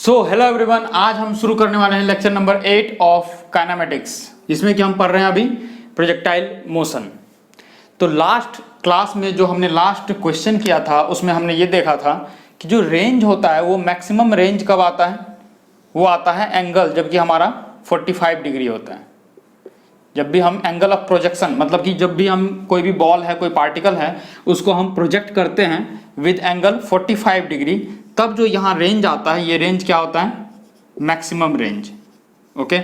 Hello everyone, आज हम शुरू करने वाले हैं लेक्चर नंबर 8 ऑफ काइनेमेटिक्स, जिसमें कि हम पढ़ रहे हैं अभी प्रोजेक्टाइल मोशन। तो लास्ट क्लास में जो हमने लास्ट क्वेश्चन किया था उसमें हमने ये देखा था कि जो रेंज होता है वो मैक्सिमम रेंज कब आता है, वो आता है एंगल जबकि हमारा 45 डिग्री होता है। जब भी हम एंगल ऑफ प्रोजेक्शन, मतलब कि जब भी हम कोई भी बॉल है, कोई पार्टिकल है, उसको हम प्रोजेक्ट करते हैं विद एंगल 45 डिग्री, तब जो यहाँ रेंज आता है, ये रेंज क्या होता है, मैक्सिमम रेंज। ओके,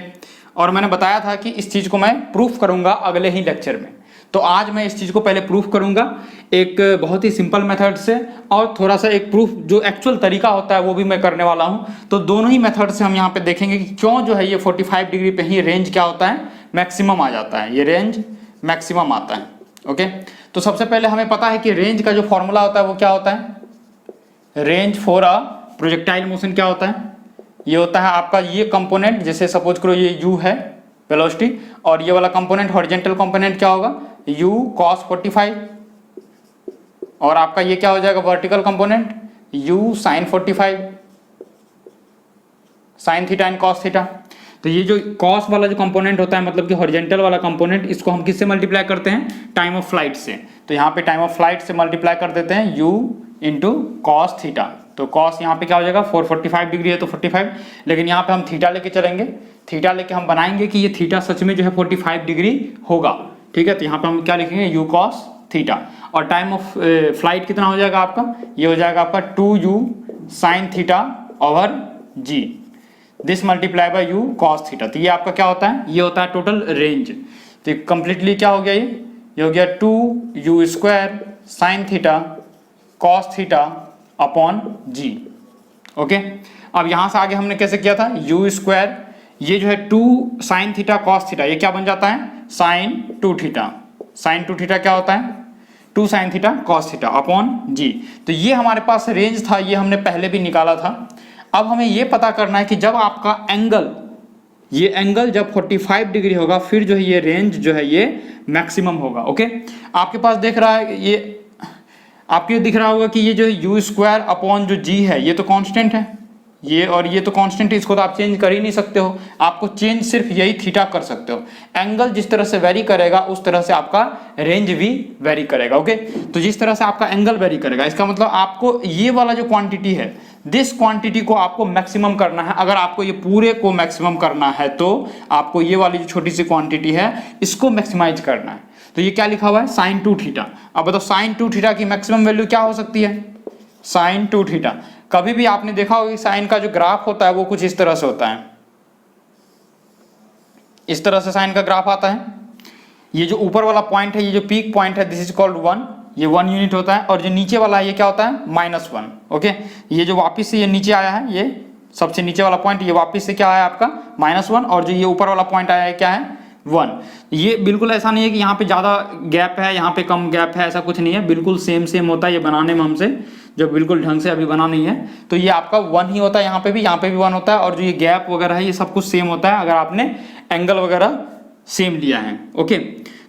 और मैंने बताया था कि इस चीज़ को मैं प्रूफ करूँगा अगले ही लेक्चर में। तो आज मैं इस चीज़ को पहले प्रूफ करूँगा एक बहुत ही सिंपल मेथड से, और थोड़ा सा एक प्रूफ जो एक्चुअल तरीका होता है वो भी मैं करने वाला हूँ। तो दोनों ही मेथड से हम यहाँ पे देखेंगे कि क्यों जो है ये 45 डिग्री पे ही रेंज क्या होता है, मैक्सिमम आ जाता है, ये रेंज मैक्सिमम आता है। ओके, तो सबसे पहले हमें पता है कि रेंज का जो फॉर्मूला होता है वो क्या होता है, range for a projectile motion क्या होता है, ये होता है आपका ये कंपोनेंट, जैसे सपोज करो ये u है वेलोसिटी, और ये वाला कंपोनेंट हॉरिजॉन्टल कंपोनेंट क्या होगा, u cos 45, और आपका ये क्या हो जाएगा vertical component u sin 45, sin theta and cos theta. तो ये जो cos वाला जो कंपोनेंट होता है, मतलब कि हॉरिजॉन्टल वाला कंपोनेंट, इसको हम किससे मल्टीप्लाई करते हैं, टाइम ऑफ फ्लाइट से। तो यहाँ पे टाइम ऑफ फ्लाइट से मल्टीप्लाई कर देते हैं u इंटू कॉस थीटा। तो कॉस यहाँ पे क्या हो जाएगा, 445 डिग्री है तो 45, लेकिन यहाँ पे हम थीटा लेके चलेंगे, थीटा लेके हम बनाएंगे कि ये थीटा सच में जो है 45 डिग्री होगा। ठीक है, तो यहाँ पे हम क्या लिखेंगे, u कॉस थीटा, और टाइम ऑफ फ्लाइट कितना हो जाएगा आपका, ये हो जाएगा आपका 2u sine theta over g, this multiply by u cos theta. तो ये आपका क्या होता है, ये होता है टोटल रेंज। तो कंप्लीटली क्या हो गया, ये हो गया 2u square sine theta cos theta upon g. Okay, अब यहां से आगे हमने कैसे किया था, u स्क्वायर, ये जो है 2 साइन थीटा कॉस थीटा, ये क्या बन जाता है, साइन 2 थीटा, साइन 2 थीटा क्या होता है, 2 sine theta cos theta upon g. तो ये हमारे पास रेंज था, ये हमने पहले भी निकाला था। अब हमें ये पता करना है कि जब आपका एंगल, ये एंगल जब 45 डिग्री होगा, फिर जो है ये रेंज जो है ये मैक्सिमम होगा। ओके, आपके पास देख रहा है, ये आपके दिख रहा होगा कि ये जो u स्क्वायर अपॉन जो g है, ये तो कांस्टेंट है, ये और ये तो कांस्टेंट है, इसको तो आप चेंज कर ही नहीं सकते हो। आपको चेंज सिर्फ यही थीटा कर सकते हो। एंगल जिस तरह से वेरी करेगा उस तरह से आपका रेंज भी वेरी करेगा। ओके, तो जिस तरह से आपका एंगल वेरी करेगा, इसका मतलब आपको ये वाला जो क्वांटिटी है, दिस क्वांटिटी को आपको मैक्सिमम करना है। अगर आपको ये पूरे को मैक्सिमम करना है तो आपको ये वाली जो छोटी सी क्वांटिटी है इसको मैक्सिमाइज करना है। तो ये क्या लिखा हुआ है, साइन 2 थीटा। अब बताओ साइन 2 थीटा की मैक्सिमम वैल्यू क्या हो सकती है, साइन 2 थीटा। कभी भी आपने देखा होगा कि साइन का जो ग्राफ होता है वो कुछ इस तरह से होता है, इस तरह से साइन का ग्राफ आता है। ये जो ऊपर वाला पॉइंट है, ये जो पीक पॉइंट है, दिस इज कॉल्ड 1, ये 1 यूनिट होता है, और जो नीचे वाला है ये क्या होता है, -1। ओके, ये जो वापिस से ये नीचे आया है, ये सबसे नीचे वाला पॉइंट, ये वापिस से क्या आया आपका -1, और जो ये ऊपर वाला पॉइंट आया है क्या है, 1। ये बिल्कुल ऐसा नहीं है कि यहाँ पे ज़्यादा गैप है, यहाँ पे कम गैप है, ऐसा कुछ नहीं है, बिल्कुल सेम सेम होता है। ये बनाने में हमसे जो बिल्कुल ढंग से अभी बना नहीं है, तो ये आपका 1 ही होता है, यहाँ पे भी 1 होता है, और जो ये गैप वगैरह है ये सब कुछ सेम होता है अगर आपने एंगल वगैरह सेम लिया है। ओके,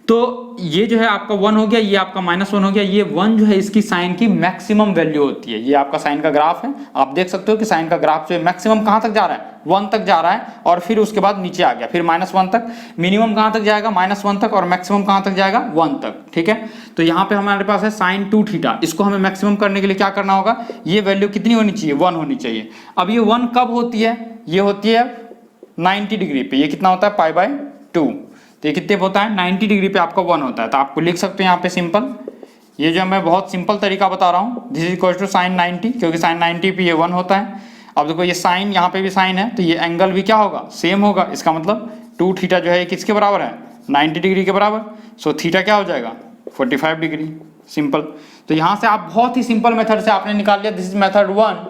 तो ये जो है आपका 1 हो गया, ये आपका -1 हो गया। ये 1 जो है इसकी साइन की मैक्सिमम वैल्यू होती है। ये आपका साइन का ग्राफ है, आप देख सकते हो कि साइन का ग्राफ जो है मैक्सिमम कहाँ तक जा रहा है, 1 तक जा रहा है, और फिर उसके बाद नीचे आ गया, फिर -1 तक। मिनिमम कहाँ तक जाएगा, -1 तक, और मैक्सिमम कहाँ तक जाएगा, 1 तक। ठीक है, तो यहाँ पे हमारे पास है साइन 2 थीटा, इसको हमें मैक्सिमम करने के लिए क्या करना होगा, ये वैल्यू कितनी होनी चाहिए, 1 होनी चाहिए। अब ये 1 कब होती है, ये होती है 90 डिग्री पे, ये कितना होता है, π/2। तो ये कितने पे होता है, 90 डिग्री पे आपका 1 होता है। तो आपको लिख सकते हैं यहाँ पे सिंपल, ये जो मैं बहुत सिंपल तरीका बता रहा हूँ, this is equal to sine 90, क्योंकि साइन 90 पे ये 1 होता है। अब देखो ये साइन, यहाँ पे भी साइन है, तो ये एंगल भी क्या होगा, सेम होगा। इसका मतलब 2 थीटा जो है ये किसके बराबर है, 90 डिग्री के बराबर। सो थीटा क्या हो जाएगा, 45 डिग्री, सिंपल। तो यहाँ से आप बहुत ही सिंपल मेथड से आपने निकाल लिया, दिस इज मेथड 1,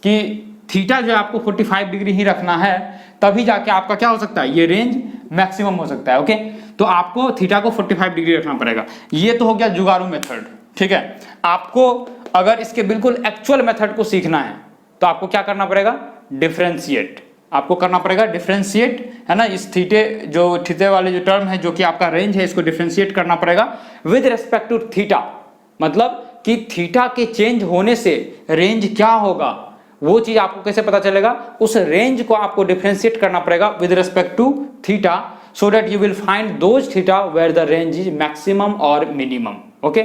कि थीटा जो है आपको 45 डिग्री ही रखना है, तभी जाके आपका क्या हो सकता है, ये रेंज मैक्सिमम हो सकता है। ओके, तो आपको थीटा को 45 डिग्री रखना पड़ेगा। ये तो हो गया जुगाड़ू मेथड। ठीक है, आपको अगर इसके बिल्कुल एक्चुअल मेथड को सीखना है तो आपको क्या करना पड़ेगा, डिफरेंशिएट, आपको करना पड़ेगा डिफरेंशिएट, है ना। इस थीटे वाले जो टर्म है, जो कि आपका रेंज है, इसको डिफरेंशिएट करना पड़ेगा विद रेस्पेक्ट टू थीटा। मतलब कि थीटा के चेंज होने से रेंज क्या होगा, वो चीज आपको कैसे पता चलेगा, उस रेंज को आपको डिफरेंशिएट करना पड़ेगा with respect to theta, so that you will find those theta where the range is maximum और minimum. ओके,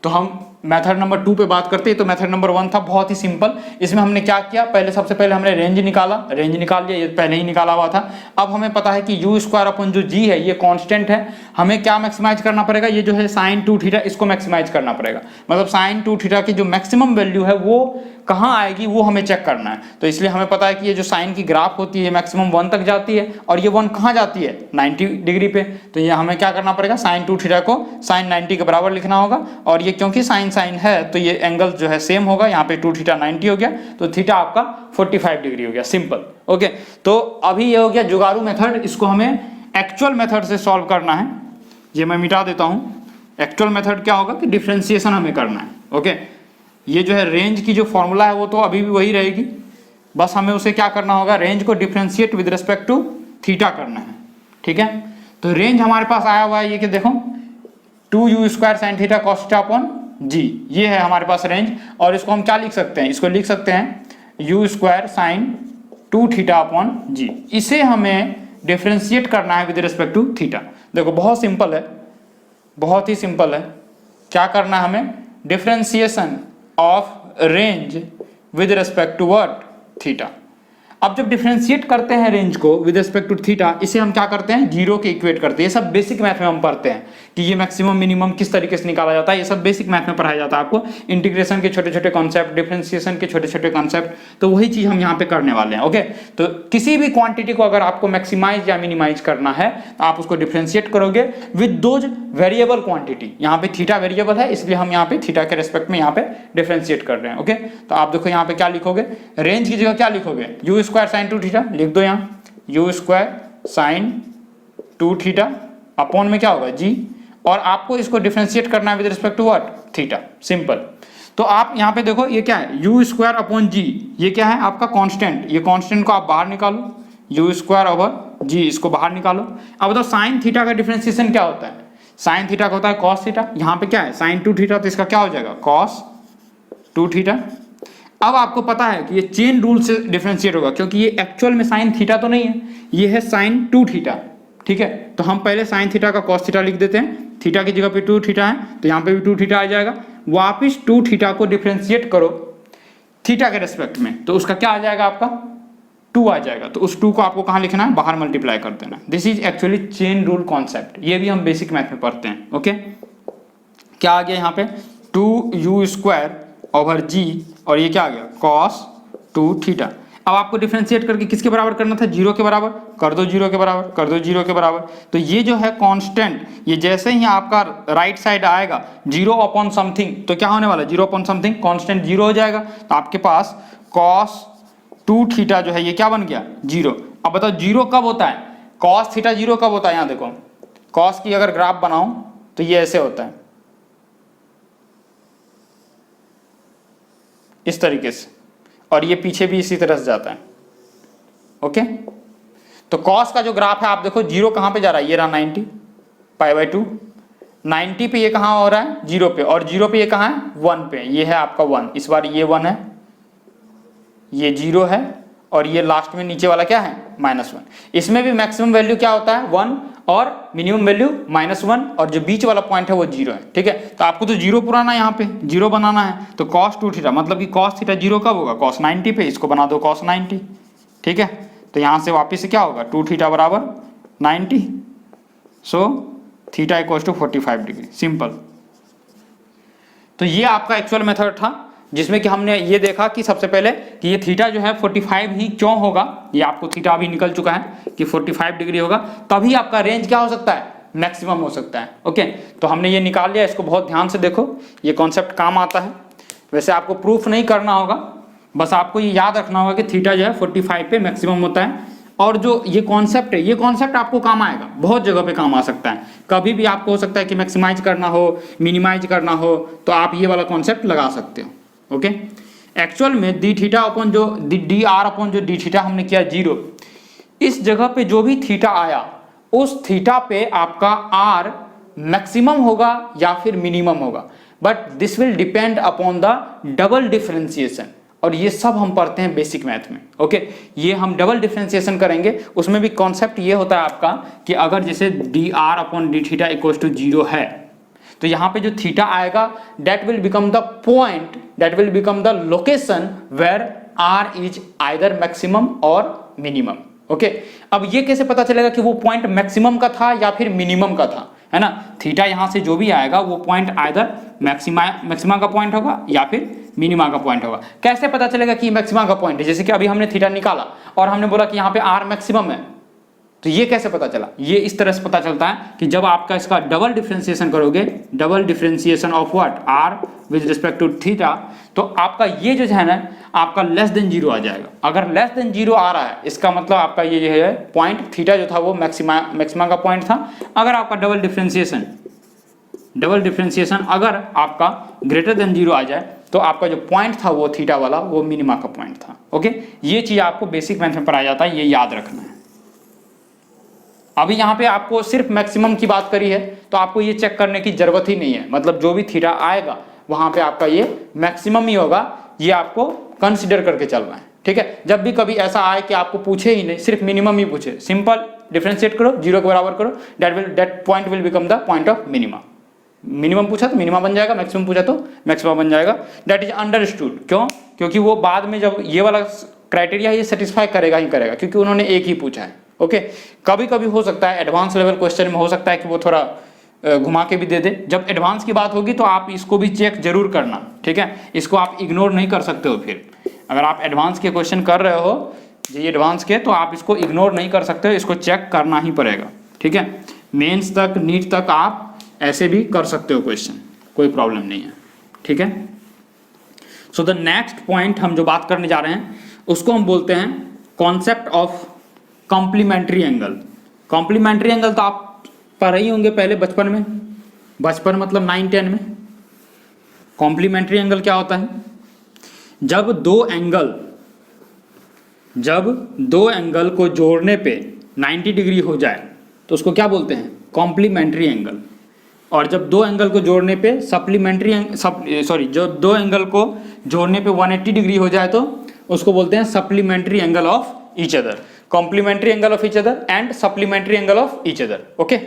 तो हम मेथड नंबर 2 पे बात करते हैं। तो मेथड नंबर 1 था बहुत ही सिंपल। इसमें हमने क्या किया, पहले सबसे पहले हमने रेंज निकाला, रेंज निकाल लिया, ये पहले ही निकाला हुआ था। अब हमें पता है कि यू स्क्वायर अपन जो जी है ये कांस्टेंट है, हमें क्या मैक्सिमाइज करना पड़ेगा, ये जो है साइन 2 थीटा इसको मैक्सिमाइज करना पड़ेगा। मतलब साइन 2 थीटा की जो मैक्सिमम वैल्यू है वो कहाँ आएगी वो हमें चेक करना है। तो इसलिए हमें पता है कि ये जो साइन की ग्राफ होती है मैक्सिमम 1 तक जाती है, और ये 1 कहाँ जाती है 90 डिग्री पे। तो ये हमें क्या करना पड़ेगा, साइन 2 थीटा को साइन 90 के बराबर लिखना होगा, और ये क्योंकि साइन साइन है तो ये एंगल जो है सेम होगा, यहाँ पे 2 थीटा 90 हो गया, तो थीटा आपका 45 डिग्री हो गया, सिंपल। ओके, तो अभी ये हो गया जुगाड़ू मेथड, इसको हमें एक्चुअल मेथड से सॉल्व करना है। ये मैं मिटा देता हूँ। एक्चुअल मेथड क्या होगा कि डिफरेंशिएशन हमें करना है। ओके, ये जो है रेंज की जो फॉर्मूला है वो तो अभी भी वही रहेगी, बस हमें उसे क्या करना होगा, रेंज को differentiate with respect to theta करना है। ठीक है, तो रेंज हमारे पास आया हुआ है, ये कि देखो 2u square sine theta cos theta upon g, ये है हमारे पास रेंज। और इसको हम क्या लिख सकते हैं, इसको लिख सकते हैं u square sine 2 theta upon g. इसे हमें डिफरेंशिएट करना है विद रिस्पेक्ट टू थीटा। देखो बहुत सिंपल है, बहुत ही सिंपल है। क्या करना है हमें, differentiation of range with respect to what, theta. अब जब डिफरेंशिएट करते हैं रेंज को विद रिस्पेक्ट टू थीटा, इसे हम क्या करते हैं, जीरो के इक्वेट करते हैं। ये सब बेसिक मैथ में हम पढ़ते हैं कि ये मैक्सिमम मिनिमम किस तरीके से निकाला जाता है, ये सब बेसिक मैथ में पढ़ाया जाता है आपको। इंटीग्रेशन के छोटे छोटे कॉन्सेप्ट, डिफरेंशिएशन के छोटे छोटे कॉन्सेप्ट, तो वही चीज हम यहाँ पे करने वाले हैं। ओके, तो किसी भी क्वांटिटी को अगर आपको मैक्सिमाइज या मिनिमाइज करना है तो आप उसको डिफरेंशिएट करोगे विद दोज वेरिएबल क्वांटिटी। यहाँ पे थीटा वेरिएबल है, इसलिए हम यहाँ पे थीटा के रेस्पेक्ट में यहाँ पे डिफरेंशिएट कर रहे हैं। ओके, तो आप देखो यहाँ पे क्या लिखोगे, रेंज की जगह क्या लिखोगे, यू स्क्वायर साइन 2 थीटा लिख दो, यहाँ you square sine 2 theta upon में क्या होगा जी, और आपको इसको डिफरेंशिएट करना है with respect to what, theta, simple. तो आप यहाँ पे देखो ये क्या है, यू स्क्वायर अपॉन जी, ये क्या है आपका कांस्टेंट, ये कांस्टेंट को आप बाहर निकालो, यू स्क्वायर ओवर जी, इसको बाहर निकालो। अब बताओ साइन थीटा का डिफरेंशिएशन क्या होता है, साइन थीटा का होता है कॉस थीटा, यहाँ पे क्या है साइन 2 थीटा, तो इसका क्या हो जाएगा कॉस 2 थीटा। अब आपको पता है कि ये चेन रूल से डिफरेंशिएट होगा, क्योंकि ये एक्चुअल में साइन थीटा तो नहीं है, ये है साइन 2 थीटा। ठीक है, तो हम पहले साइन थीटा का कॉस थीटा लिख देते हैं, थीटा की जगह पे 2 थीटा है तो यहाँ पे भी 2 थीटा आ जाएगा। वापिस 2 थीटा को डिफरेंशिएट करो थीटा के रेस्पेक्ट में, तो उसका क्या आ जाएगा आपका 2 आ जाएगा। तो उस 2 को आपको कहाँ लिखना है, बाहर मल्टीप्लाई कर देना। This is actually chain rule concept, ये भी हम बेसिक मैथ में पढ़ते हैं। ओके, क्या आ गया यहाँ पे 2u स्क्वायर ओवर जी, और ये क्या आ गया कॉस 2 थीटा। अब आपको डिफरेंशिएट करके किसके बराबर करना था, 0 के बराबर कर दो, 0 के बराबर कर दो, 0 के बराबर। तो ये जो है कांस्टेंट, ये जैसे ही आपका राइट साइड आएगा 0 अपॉन समथिंग, तो क्या होने वाला 0 अपॉन समथिंग, कांस्टेंट 0 हो जाएगा। तो आपके पास cos 2 थीटा जो है ये क्या बन गया 0। अब बताओ 0 कब होता है, cos थीटा 0 कब होता है, यहाँ देखो cos की अगर ग्राफ बनाऊं तो ये ऐसे होता है, इस तरीके से, और ये पीछे भी इसी तरह से जाता है। ओके, तो cos का जो ग्राफ है आप देखो 0 कहां पे जा रहा है, ये रहा 90 π/2, 90 पे ये कहां हो रहा है 0 पे, और 0 पे ये कहां है 1 पे, ये है आपका 1। इस बार ये 1 है, ये 0 है, और ये लास्ट में नीचे वाला क्या है -1। इसमें भी मैक्सिमम वैल्यू क्या होता है 1 और मिनिमम वैल्यू -1, और जो बीच वाला पॉइंट है वो 0 है। ठीक है, तो आपको तो 0 पुराना यहाँ पे 0 बनाना है, तो cos 2 थीटा मतलब कि cos थीटा 0 कब होगा cos 90 पे, इसको बना दो cos 90। ठीक है, तो यहाँ से वापिस से क्या होगा 2 थीटा बराबर 90, so theta equals to 45 degree, simple. तो ये आपका एक्चुअल मेथड था, जिसमें कि हमने ये देखा कि सबसे पहले कि ये थीटा जो है 45 ही क्यों होगा, ये आपको थीटा अभी निकल चुका है कि 45 डिग्री होगा, तभी आपका रेंज क्या हो सकता है मैक्सिमम हो सकता है। ओके, तो हमने ये निकाल लिया, इसको बहुत ध्यान से देखो, ये कॉन्सेप्ट काम आता है। वैसे आपको प्रूफ नहीं करना होगा, बस आपको ये याद रखना होगा कि थीटा जो है 45 पे मैक्सिमम होता है, और जो ये कॉन्सेप्ट है, ये कॉन्सेप्ट आपको काम आएगा, बहुत जगह पे काम आ सकता है। कभी भी आपको हो सकता है कि मैक्सिमाइज करना हो, मिनिमाइज करना हो, तो आप ये वाला कॉन्सेप्ट लगा सकते हो। ओके, एक्चुअल में डी थीटा अपॉन जो डी आर अपॉन जो डी थीटा हमने किया 0, इस जगह पे जो भी थीटा आया उस थीटा पे आपका आर मैक्सिमम होगा या फिर मिनिमम होगा, but this will depend upon the double differentiation. और ये सब हम पढ़ते हैं बेसिक मैथ में। ओके, ये हम डबल डिफरेंशिएशन करेंगे, उसमें भी कॉन्सेप्ट ये होता है आपका कि अगर जैसे d r upon d theta equal to 0 है तो यहाँ पे जो थीटा आएगा that will become the point, that will become the location where r is either maximum और मिनिमम। ओके, अब ये कैसे पता चलेगा कि वो पॉइंट मैक्सिमम का था या फिर मिनिमम का था, है ना। थीटा यहाँ से जो भी आएगा वो पॉइंट आइदर मैक्सिमा का पॉइंट होगा या फिर मिनिमा का पॉइंट होगा। कैसे पता चलेगा कि मैक्सिमा का पॉइंट है? जैसे कि अभी हमने थीटा निकाला और हमने बोला कि यहाँ पे आर मैक्सिमम है, तो ये कैसे पता चला? ये इस तरह से पता चलता है कि जब आपका इसका डबल डिफरेंशिएशन करोगे, double differentiation of what, r with respect to theta, तो आपका ये जो है ना आपका लेस देन 0 आ जाएगा। अगर लेस देन 0 आ रहा है इसका मतलब आपका ये जो है पॉइंट थीटा जो था वो मैक्सिमा का पॉइंट था। अगर आपका डबल डिफरेंशिएशन अगर आपका ग्रेटर देन 0 आ जाए तो आपका जो पॉइंट था वो थीटा वाला वो मिनिमा का पॉइंट था। ओके, ये चीज आपको बेसिक मैथ में पढ़ाया जाता है, ये याद रखना है। अभी यहाँ पे आपको सिर्फ मैक्सिमम की बात करी है तो आपको ये चेक करने की जरूरत ही नहीं है, मतलब जो भी थीटा आएगा वहां पे आपका ये मैक्सिमम ही होगा, ये आपको कंसिडर करके चलना है। ठीक है, जब भी कभी ऐसा आए कि आपको पूछे ही नहीं, सिर्फ मिनिमम ही पूछे, सिंपल डिफरेंशिएट करो, 0 के बराबर करो, that point will become the point of minima. Minimum पूछा तो मिनिमा बन जाएगा, मैक्सिमम पूछा तो मैक्सिमम बन जाएगा। That is understood. क्यों? क्योंकि वो बाद में जब ये वाला क्राइटेरिया ये सेटिस्फाई करेगा ही करेगा, क्योंकि उन्होंने एक ही पूछा है। ओके, कभी कभी हो सकता है एडवांस लेवल क्वेश्चन में हो सकता है कि वो थोड़ा घुमा के भी दे दे। जब एडवांस की बात होगी तो आप इसको भी चेक जरूर करना, ठीक है, इसको आप इग्नोर नहीं कर सकते हो। फिर अगर आप एडवांस के क्वेश्चन कर रहे हो, ये एडवांस के, तो आप इसको इग्नोर नहीं कर सकते हो, इसको चेक करना ही पड़ेगा। ठीक है, मेंस तक, नीट तक आप ऐसे भी कर सकते हो क्वेश्चन, कोई प्रॉब्लम नहीं है। ठीक है, सो द नेक्स्ट पॉइंट हम जो बात करने जा रहे हैं उसको हम बोलते हैं concept of complementary angle. Complementary angle तो आप पढ़े ही होंगे पहले बचपन में, बचपन मतलब 9-10 में। कॉम्प्लीमेंट्री एंगल क्या होता है? जब दो एंगल को जोड़ने पे 90 डिग्री हो जाए तो उसको क्या बोलते हैं? Complementary angle. और जब दो एंगल को जोड़ने पे दो एंगल को जोड़ने पे 180 डिग्री हो जाए तो उसको बोलते हैं supplementary angle of each other. Complementary angle of each other and supplementary angle of each other. Okay,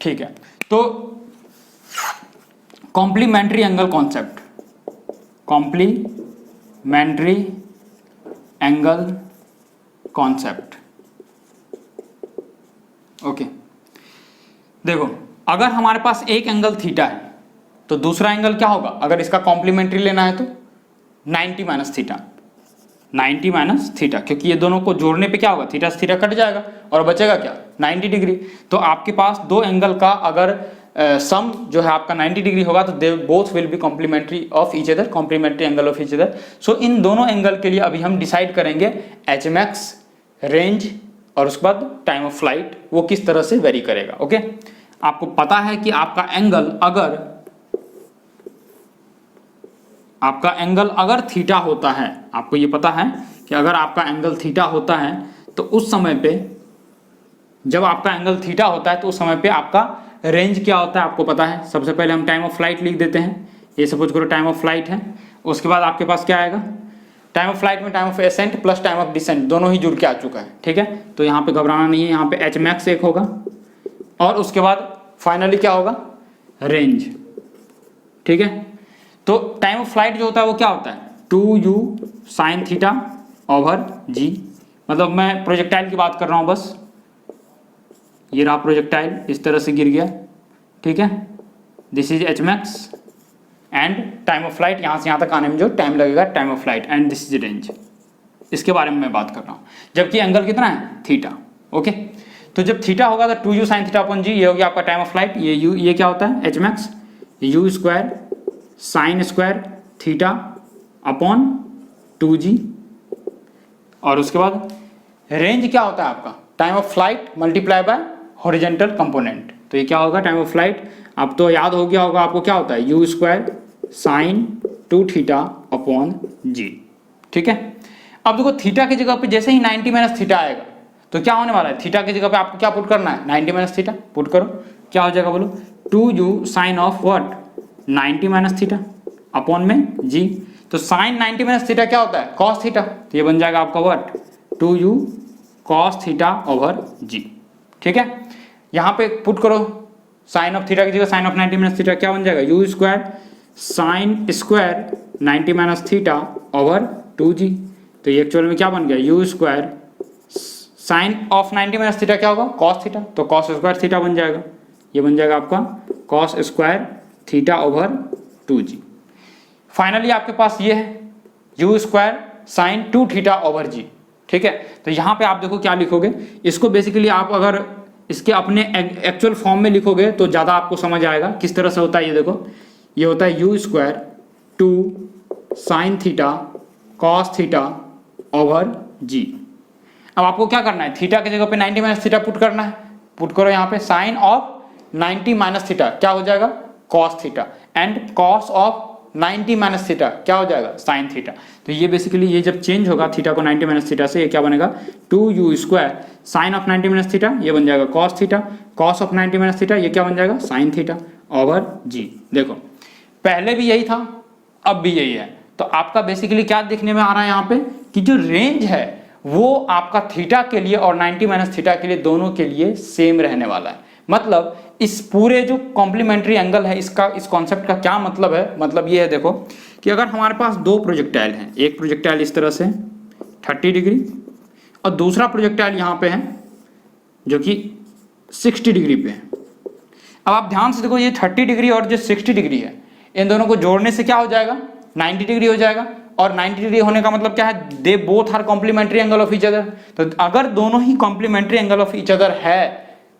ठीक है, तो complementary angle concept, complementary angle concept. Okay, देखो, अगर हमारे पास एक एंगल थीटा है तो दूसरा एंगल क्या होगा? अगर इसका कॉम्प्लीमेंट्री लेना है तो 90 माइनस थीटा, 90 माइनस थीटा, क्योंकि ये दोनों को जोड़ने पे क्या होगा? थीटा से थीटा कट जाएगा और बचेगा क्या? 90 डिग्री। तो आपके पास दो एंगल का अगर सम जो है आपका 90 डिग्री होगा तो they both will be complementary of each other, complementary angle of each other. So इन दोनों एंगल के लिए अभी हम डिसाइड करेंगे एचएमएक्स, रेंज, और उसके बाद टाइम ऑफ फ्लाइट वो किस तरह से वेरी करेगा। ओके, आपको पता है कि आपका एंगल अगर थीटा होता है, आपको ये पता है कि अगर आपका एंगल थीटा होता है तो उस समय पे, जब आपका एंगल थीटा होता है तो उस समय पे आपका रेंज क्या होता है आपको पता है। सबसे पहले हम टाइम ऑफ फ्लाइट लिख देते हैं, ये सपोज करो टाइम ऑफ फ्लाइट है। उसके बाद आपके पास क्या आएगा? टाइम ऑफ फ्लाइट में time of ascent plus time of descent दोनों ही जुड़ के आ चुका है। ठीक है, तो यहाँ पे घबराना नहीं है, यहाँ पे एच मैक्स एक होगा और उसके बाद फाइनली क्या होगा? रेंज। ठीक है, तो टाइम ऑफ फ्लाइट जो होता है वो क्या होता है? 2u sine theta over g। मतलब मैं प्रोजेक्टाइल की बात कर रहा हूँ बस, ये रहा प्रोजेक्टाइल, इस तरह से गिर गया। ठीक है, this is H max and time of flight, यहाँ से यहाँ तक आने में जो टाइम लगेगा time of flight, and this is range. इसके बारे में मैं बात कर रहा हूँ, जबकि एंगल कितना है? थीटा। ओके, तो जब थीटा होगा तो 2u sign theta upon g, ये हो गया आपका टाइम ऑफ फ्लाइट। ये u, ये क्या होता है? H max, you square sine square theta upon 2g। और उसके बाद रेंज क्या होता है आपका? Time of flight multiply by horizontal component. तो ये क्या होगा? टाइम ऑफ फ्लाइट, अब तो याद हो गया होगा आपको क्या होता है? U square sine 2 theta upon g. ठीक है, अब देखो थीटा की जगह पे जैसे ही 90 माइनस थीटा आएगा तो क्या होने वाला है? थीटा की जगह पे आपको क्या पुट करना है? 90 माइनस थीटा पुट करो, क्या हो जाएगा बोलो? 2u sine of what? 90 minus theta upon में जी। तो साइन 90 माइनस थीटा क्या होता है, कॉस थीटा, तो ये बन जाएगा आपका what 2u cos theta over g. ठीक है, यहाँ पे पुट करो साइन ऑफ थीटा की जगह साइन ऑफ 90 माइनस थीटा, क्या बन जाएगा u square sine square 90 minus theta over 2g। तो ये एक्चुअल में क्या बन गया u square sine of 90 minus theta क्या होगा कॉस थीटा, तो कॉस स्क्वायर थीटा बन जाएगा, ये बन जाएगा आपका cos square theta over 2g। Finally आपके पास ये है u square sine 2 theta over g. ठीक है, तो यहाँ पे आप देखो क्या लिखोगे, इसको बेसिकली आप अगर इसके अपने एक्चुअल फॉर्म में लिखोगे तो ज़्यादा आपको समझ आएगा किस तरह से होता है। ये देखो, ये होता है u square 2 sine theta cos theta over g. अब आपको क्या करना है, थीटा की जगह पे 90 माइनस थीटा पुट करना है, पुट करो यहाँ पे साइन ऑफ 90 माइनस थीटा क्या हो जाएगा cos theta, and cos of 90 minus theta क्या हो जाएगा साइन थीटा। तो ये बेसिकली ये जब चेंज होगा थीटा को 90 माइनस थीटा से, ये क्या बनेगा 2u square sine of 90 minus theta, ये बन जाएगा cos theta, cos of 90 minus theta ये क्या बन जाएगा साइन थीटा ओवर जी। देखो पहले भी यही था अब भी यही है, तो आपका बेसिकली क्या देखने में आ रहा है यहाँ पे कि जो रेंज है वो आपका थीटा के लिए और 90 माइनस थीटा के लिए दोनों के लिए सेम रहने वाला है। मतलब इस पूरे जो कॉम्प्लीमेंट्री एंगल है इसका, इस कॉन्सेप्ट का क्या मतलब है, मतलब ये है देखो कि अगर हमारे पास दो प्रोजेक्टाइल हैं, एक प्रोजेक्टाइल इस तरह से 30 डिग्री और दूसरा प्रोजेक्टाइल यहाँ पे है जो कि 60 डिग्री पे है। अब आप ध्यान से देखो ये 30 डिग्री और जो 60 डिग्री है इन दोनों को जोड़ने से क्या हो जाएगा 90 डिग्री हो जाएगा, और 90 डिग्री होने का मतलब क्या है they both are complementary angle of each other. तो अगर दोनों ही complementary angle of each other है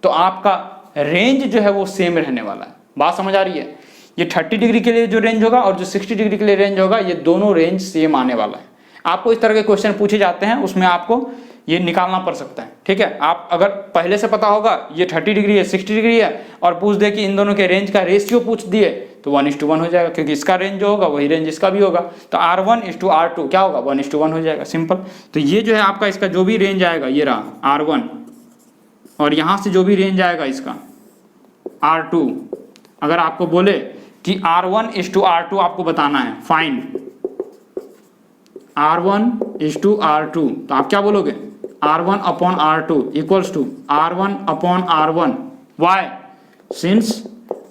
तो आपका रेंज जो है वो सेम रहने वाला है। बात समझ आ रही है, ये 30 डिग्री के लिए जो रेंज होगा और जो 60 डिग्री के लिए रेंज होगा ये दोनों रेंज सेम आने वाला है। आपको इस तरह के क्वेश्चन पूछे जाते हैं उसमें आपको ये निकालना पड़ सकता है। ठीक है, आप अगर पहले से पता होगा ये 30 डिग्री है 60 डिग्री है और पूछ दे कि इन दोनों के रेंज का रेशियो पूछ दिए तो 1:1 हो जाएगा, क्योंकि इसका रेंज जो होगा वही रेंज इसका भी होगा, तो R1:R2 क्या होगा 1:1 हो जाएगा, सिंपल। तो ये जो है आपका इसका जो भी रेंज आएगा ये रहा R1, और यहाँ से जो भी रेंज आएगा इसका R2। अगर आपको बोले कि R1:R2 आपको बताना है फाइंड R1:R2, तो आप क्या बोलोगे R1/R2 equals to R1/R1। Why, since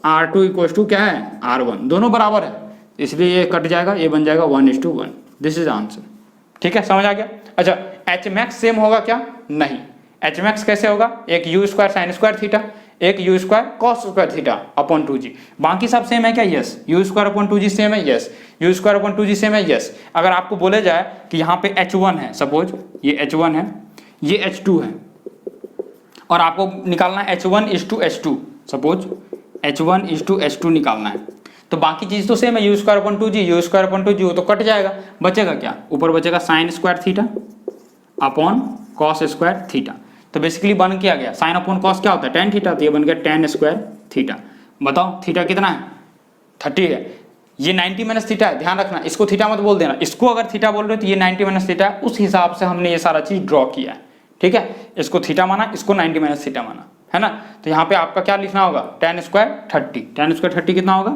R2 equals to क्या है R1, दोनों बराबर है इसलिए ये कट जाएगा, ये बन जाएगा 1:1। This is answer. ठीक है, समझ आ गया। अच्छा एच मैक्स सेम होगा क्या, नहीं। एच मैक्स कैसे होगा, एक u square sine square theta, एक u square cos square theta upon 2g। बाकी सब सेम है क्या, yes. U square upon 2g same है, yes. U square upon 2g same है, यस। अगर आपको बोले जाए कि यहाँ पे h1 है, सपोज ये h1 है ये h2 है और आपको निकालना है h1:h2, सपोज h1:h2 निकालना है, तो बाकी चीज तो सेम है, u square upon 2g, you square upon 2g वो तो कट जाएगा, बचेगा क्या, ऊपर बचेगा sign square theta upon cos square theta. तो बेसिकली बन क्या गया साइन अपॉन कॉस क्या होता है tan थीटा, तो ये बन गया tan स्क्वायर थीटा। बताओ थीटा कितना है 30 है, ये 90 माइनस थीटा है, ध्यान रखना इसको थीटा मत बोल देना, इसको अगर थीटा बोल रहे हो तो ये 90 माइनस थीटा है, उस हिसाब से हमने ये सारा चीज ड्रॉ किया है। ठीक है, इसको थीटा माना, इसको 90 माइनस थीटा माना, है ना। तो यहाँ पे आपका क्या लिखना होगा tan स्क्वायर 30, tan स्क्वायर 30 कितना होगा,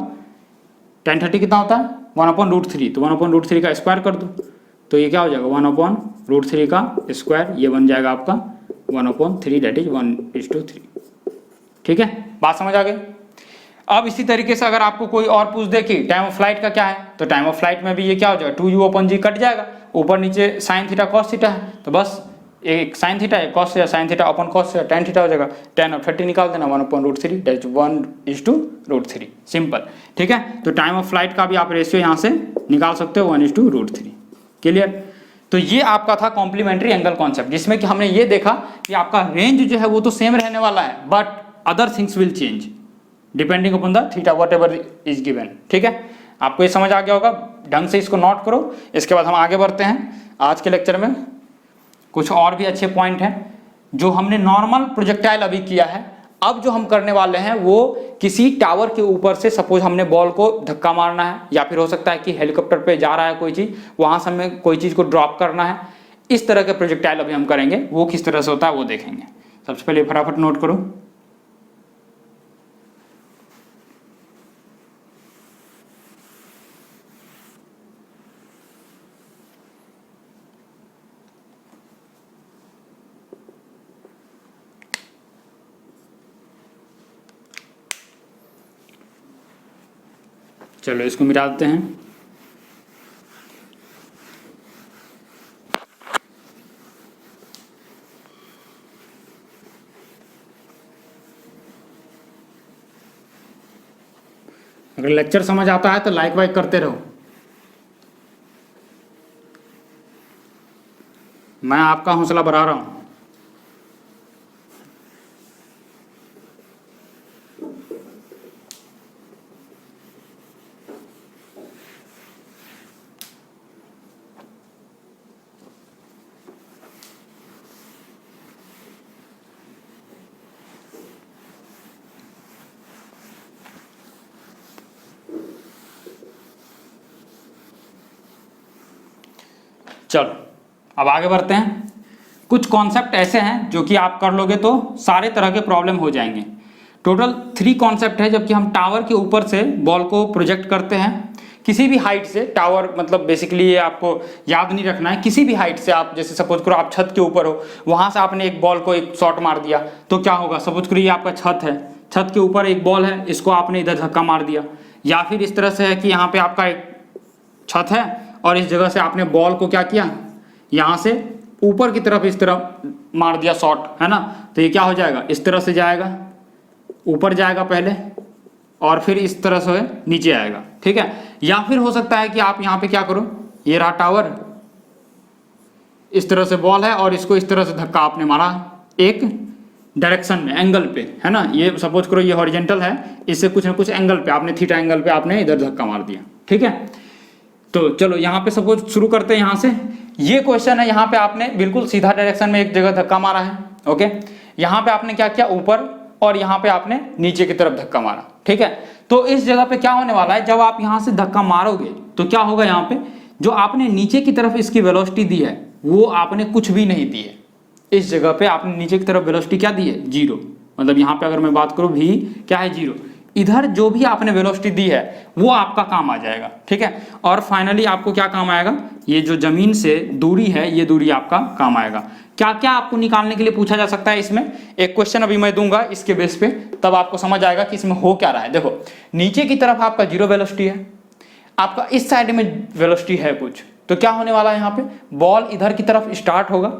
tan 30 कितना होता है 1/√3, तो 1/√3 का स्क्वायर कर दो तो ये क्या हो जाएगा 1/√3 का स्क्वायर, ये बन जाएगा आपका 1/3 दैट इज 1:3। ठीक है, बात समझ आ गई। अब इसी तरीके से अगर आपको कोई और पूछ दे कि टाइम ऑफ फ्लाइट का क्या है, तो टाइम ऑफ फ्लाइट में भी ये क्या हो जाएगा 2u/g कट जाएगा, ऊपर नीचे साइन थीटा कॉस थीटा है, तो बस एक साइन थीटा एक cos theta, sine theta upon cos theta tan theta हो जाएगा, tan ऑफ 30 निकाल देना 1/√3 दैट इज 1:√3, सिंपल। ठीक है, तो टाइम ऑफ फ्लाइट का भी आप रेशियो यहाँ से निकाल सकते हो 1:√3। क्लियर। तो ये आपका था कॉम्प्लीमेंट्री एंगल कॉन्सेप्ट, जिसमें कि हमने ये देखा कि आपका रेंज जो है वो तो सेम रहने वाला है but other things will change depending upon the theta what ever is given. ठीक है, आपको ये समझ आ गया होगा, ढंग से इसको नोट करो। इसके बाद हम आगे बढ़ते हैं आज के लेक्चर में। कुछ और भी अच्छे पॉइंट हैं जो हमने नॉर्मल प्रोजेक्टाइल अभी किया है, अब जो हम करने वाले हैं वो किसी टावर के ऊपर से सपोज हमने बॉल को धक्का मारना है, या फिर हो सकता है कि हेलीकॉप्टर पे जा रहा है कोई चीज, वहां से हमें कोई चीज को ड्रॉप करना है, इस तरह के प्रोजेक्टाइल अभी हम करेंगे, वो किस तरह से होता है वो देखेंगे। सबसे पहले फटाफट नोट करो, चलो इसको मिटा देते हैं। अगर लेक्चर समझ आता है तो लाइक वाइक करते रहो। मैं आपका हौसला बढ़ा रहा हूं। चलो अब आगे बढ़ते हैं। कुछ कॉन्सेप्ट ऐसे हैं जो कि आप कर लोगे तो सारे तरह के प्रॉब्लम हो जाएंगे। टोटल 3 कॉन्सेप्ट है जबकि हम टावर के ऊपर से बॉल को प्रोजेक्ट करते हैं किसी भी हाइट से। टावर मतलब बेसिकली ये आपको याद नहीं रखना है, किसी भी हाइट से आप जैसे सपोज करो आप छत के ऊपर हो, वहां से आपने एक बॉल को एक शॉट मार दिया तो क्या होगा। सपोज करो ये आपका छत है, छत के ऊपर एक बॉल है, इसको आपने इधर धक्का मार दिया। या फिर इस तरह से है कि यहाँ पे आपका एक छत है और इस जगह से आपने बॉल को क्या किया, यहाँ से ऊपर की तरफ इस तरफ मार दिया शॉट, है ना। तो ये क्या हो जाएगा, इस तरह से जाएगा, ऊपर जाएगा पहले और फिर इस तरह से नीचे आएगा, ठीक है। या फिर हो सकता है कि आप यहाँ पे क्या करो, ये रहा टावर, इस तरह से बॉल है और इसको इस तरह से धक्का आपने मारा एक डायरेक्शन में, एंगल पे, है ना। ये सपोज करो ये हॉरिजेंटल है, इससे कुछ ना कुछ एंगल पे आपने थीटा एंगल पे आपने इधर धक्का मार दिया, ठीक है। तो चलो यहाँ पे सपोज शुरू करते हैं यहाँ से। ये क्वेश्चन है, यहाँ पे आपने बिल्कुल सीधा डायरेक्शन में एक जगह धक्का मारा है, ओके। यहाँ पे आपने क्या किया, ऊपर, और यहाँ पे आपने नीचे की तरफ धक्का मारा, ठीक है। तो इस जगह पे क्या होने वाला है, जब आप यहाँ से धक्का मारोगे तो क्या होगा, यहाँ पे जो आपने नीचे की तरफ इसकी वेलोसिटी दी है वो आपने कुछ भी नहीं दी है। इस जगह पे आपने नीचे की तरफ वेलोसिटी क्या दी है, 0। मतलब यहाँ पे अगर मैं बात करूँ v क्या है, 0। इधर जो भी आपने वेलोसिटी दी है वो आपका काम आ जाएगा, ठीक है। और फाइनली आपको क्या काम आएगा, ये जो जमीन से दूरी है ये दूरी आपका काम आएगा। क्या क्या आपको निकालने के लिए पूछा जा सकता है इसमें, एक क्वेश्चन अभी मैं दूंगा इसके बेस पे, तब आपको समझ आएगा कि इसमें हो क्या रहा है। देखो नीचे की तरफ आपका 0 वेलोसिटी है, आपका इस साइड में वेलोसिटी है कुछ, तो क्या होने वाला है, यहाँ पे बॉल इधर की तरफ स्टार्ट होगा।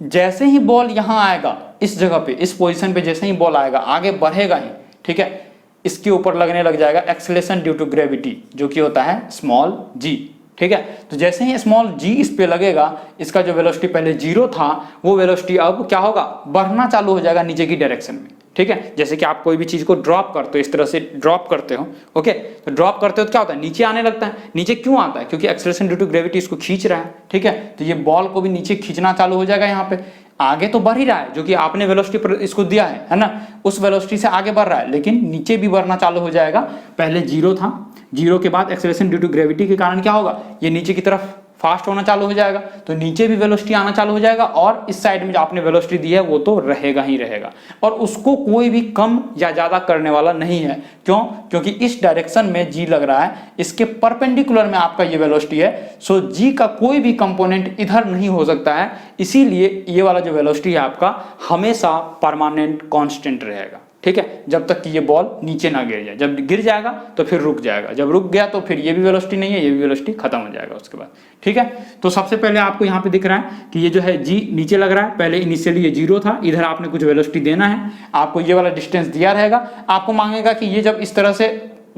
जैसे ही बॉल यहाँ आएगा इस जगह पे, इस पोजीशन पे जैसे ही बॉल आएगा आगे बढ़ेगा ही, ठीक है। इसके ऊपर लगने लग जाएगा एक्सेलरेशन ड्यू टू ग्रेविटी, जो कि होता है स्मॉल g, ठीक है। तो जैसे ही स्मॉल g इस पे लगेगा, इसका जो वेलोसिटी पहले 0 था वो वेलोसिटी अब क्या होगा, बढ़ना चालू हो जाएगा नीचे की डायरेक्शन में, ठीक है। जैसे कि आप कोई भी चीज को ड्रॉप करते हो, इस तरह से ड्रॉप करते हो, ओके। तो ड्रॉप करते हो तो क्या होता है, नीचे आने लगता है। नीचे क्यों आता है, क्योंकि एक्सेलरेशन ड्यू टू ग्रेविटी इसको खींच रहा है, ठीक है। तो ये बॉल को भी नीचे खींचना चालू हो जाएगा। यहाँ पे आगे तो बढ़ ही रहा है, जो कि आपने वेलोसिटी इसको दिया है ना, उस वेलोसिटी से आगे बढ़ रहा है, लेकिन नीचे भी बढ़ना चालू हो जाएगा। पहले 0 था, 0 के बाद एक्सेलरेशन ड्यू टू ग्रेविटी के कारण क्या होगा, ये नीचे की तरफ फास्ट होना चालू हो जाएगा, तो नीचे भी वेलोसिटी आना चालू हो जाएगा। और इस साइड में जो आपने वेलोसिटी दी है वो तो रहेगा ही रहेगा, और उसको कोई भी कम या ज्यादा करने वाला नहीं है। क्यों, क्योंकि इस डायरेक्शन में g लग रहा है, इसके परपेंडिकुलर में आपका ये वेलोसिटी है, सो g का कोई भी कंपोनेंट इधर नहीं हो सकता है। इसीलिए ये वाला जो वेलोसिटी है आपका हमेशा परमानेंट कांस्टेंट रहेगा, ठीक है, जब तक कि ये बॉल नीचे ना गिर जाए। जब गिर जाएगा तो फिर रुक जाएगा, जब रुक गया तो फिर ये भी वेलोसिटी नहीं है, ये भी वेलोसिटी खत्म हो जाएगा उसके बाद, ठीक है। तो सबसे पहले आपको यहाँ पे दिख रहा है कि ये जो है g नीचे लग रहा है, पहले इनिशियली ये 0 था, इधर आपने कुछ वेलोसिटी देना है, आपको ये वाला डिस्टेंस दिया रहेगा। आपको मांगेगा कि ये जब इस तरह से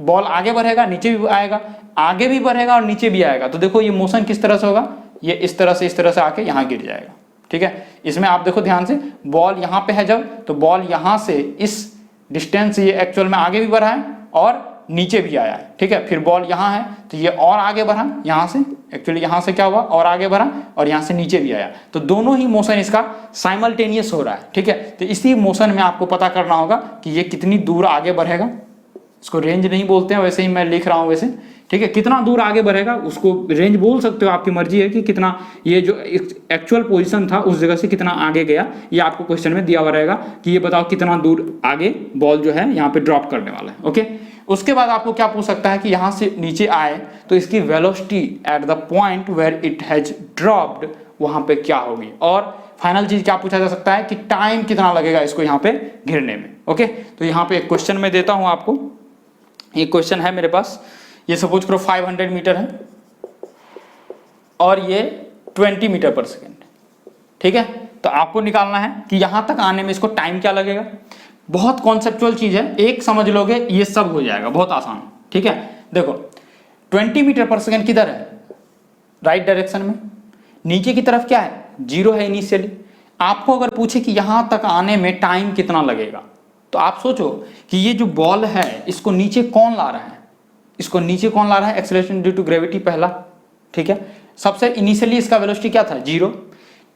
बॉल आगे बढ़ेगा, नीचे भी आएगा, आगे भी बढ़ेगा और नीचे भी आएगा, तो देखो ये मोशन किस तरह से होगा, ये इस तरह से आके यहाँ गिर जाएगा, ठीक है। इसमें आप देखो ध्यान से, बॉल यहाँ पे है जब, तो बॉल यहाँ से इस डिस्टेंस ये एक्चुअल में आगे भी बढ़ा है और नीचे भी आया है, ठीक है। फिर बॉल यहाँ है तो ये और आगे बढ़ा, यहाँ से एक्चुअली यहाँ से क्या हुआ और आगे बढ़ा, और यहाँ से नीचे भी आया, तो दोनों ही मोशन इसका साइमल्टेनियस हो रहा है, ठीक है। तो इसी मोशन में आपको पता करना होगा कि ये कितनी दूर आगे बढ़ेगा। इसको रेंज नहीं बोलते हैं, वैसे ही मैं लिख रहा हूँ वैसे, ठीक है। कितना दूर आगे बढ़ेगा उसको रेंज बोल सकते हो, आपकी मर्जी है कि कितना ये जो एक्चुअल पोजीशन था उस जगह से कितना आगे गया, ये आपको क्वेश्चन में दिया हुआ रहेगा कि ये बताओ कितना दूर आगे बॉल जो है यहाँ पे ड्रॉप करने वाला है, ओके। उसके बाद आपको क्या पूछ सकता है कि यहाँ से नीचे आए तो इसकी velocity at the point where it has dropped वहां पे क्या होगी। और फाइनल चीज क्या पूछा जा सकता है कि टाइम कितना लगेगा इसको यहाँ पे गिरने में, ओके। तो यहाँ पे एक क्वेश्चन मैं देता हूँ आपको, एक क्वेश्चन है मेरे पास, ये सपोज करो 500 मीटर है और ये 20 मीटर पर सेकेंड, ठीक है। तो आपको निकालना है कि यहां तक आने में इसको टाइम क्या लगेगा। बहुत कॉन्सेप्चुअल चीज है, एक समझ लोगे ये सब हो जाएगा, बहुत आसान, ठीक है। देखो 20 मीटर पर सेकेंड किधर है, राइट डायरेक्शन में, नीचे की तरफ क्या है, 0 है इनिशियली। आपको अगर पूछे कि यहां तक आने में टाइम कितना लगेगा, तो आप सोचो कि ये जो बॉल है इसको नीचे कौन ला रहा है, इसको नीचे कौन ला रहा है, एक्सेलरेशन ड्यू टू ग्रेविटी पहला, ठीक है। सबसे इनिशियली इसका वेलोसिटी क्या था, 0।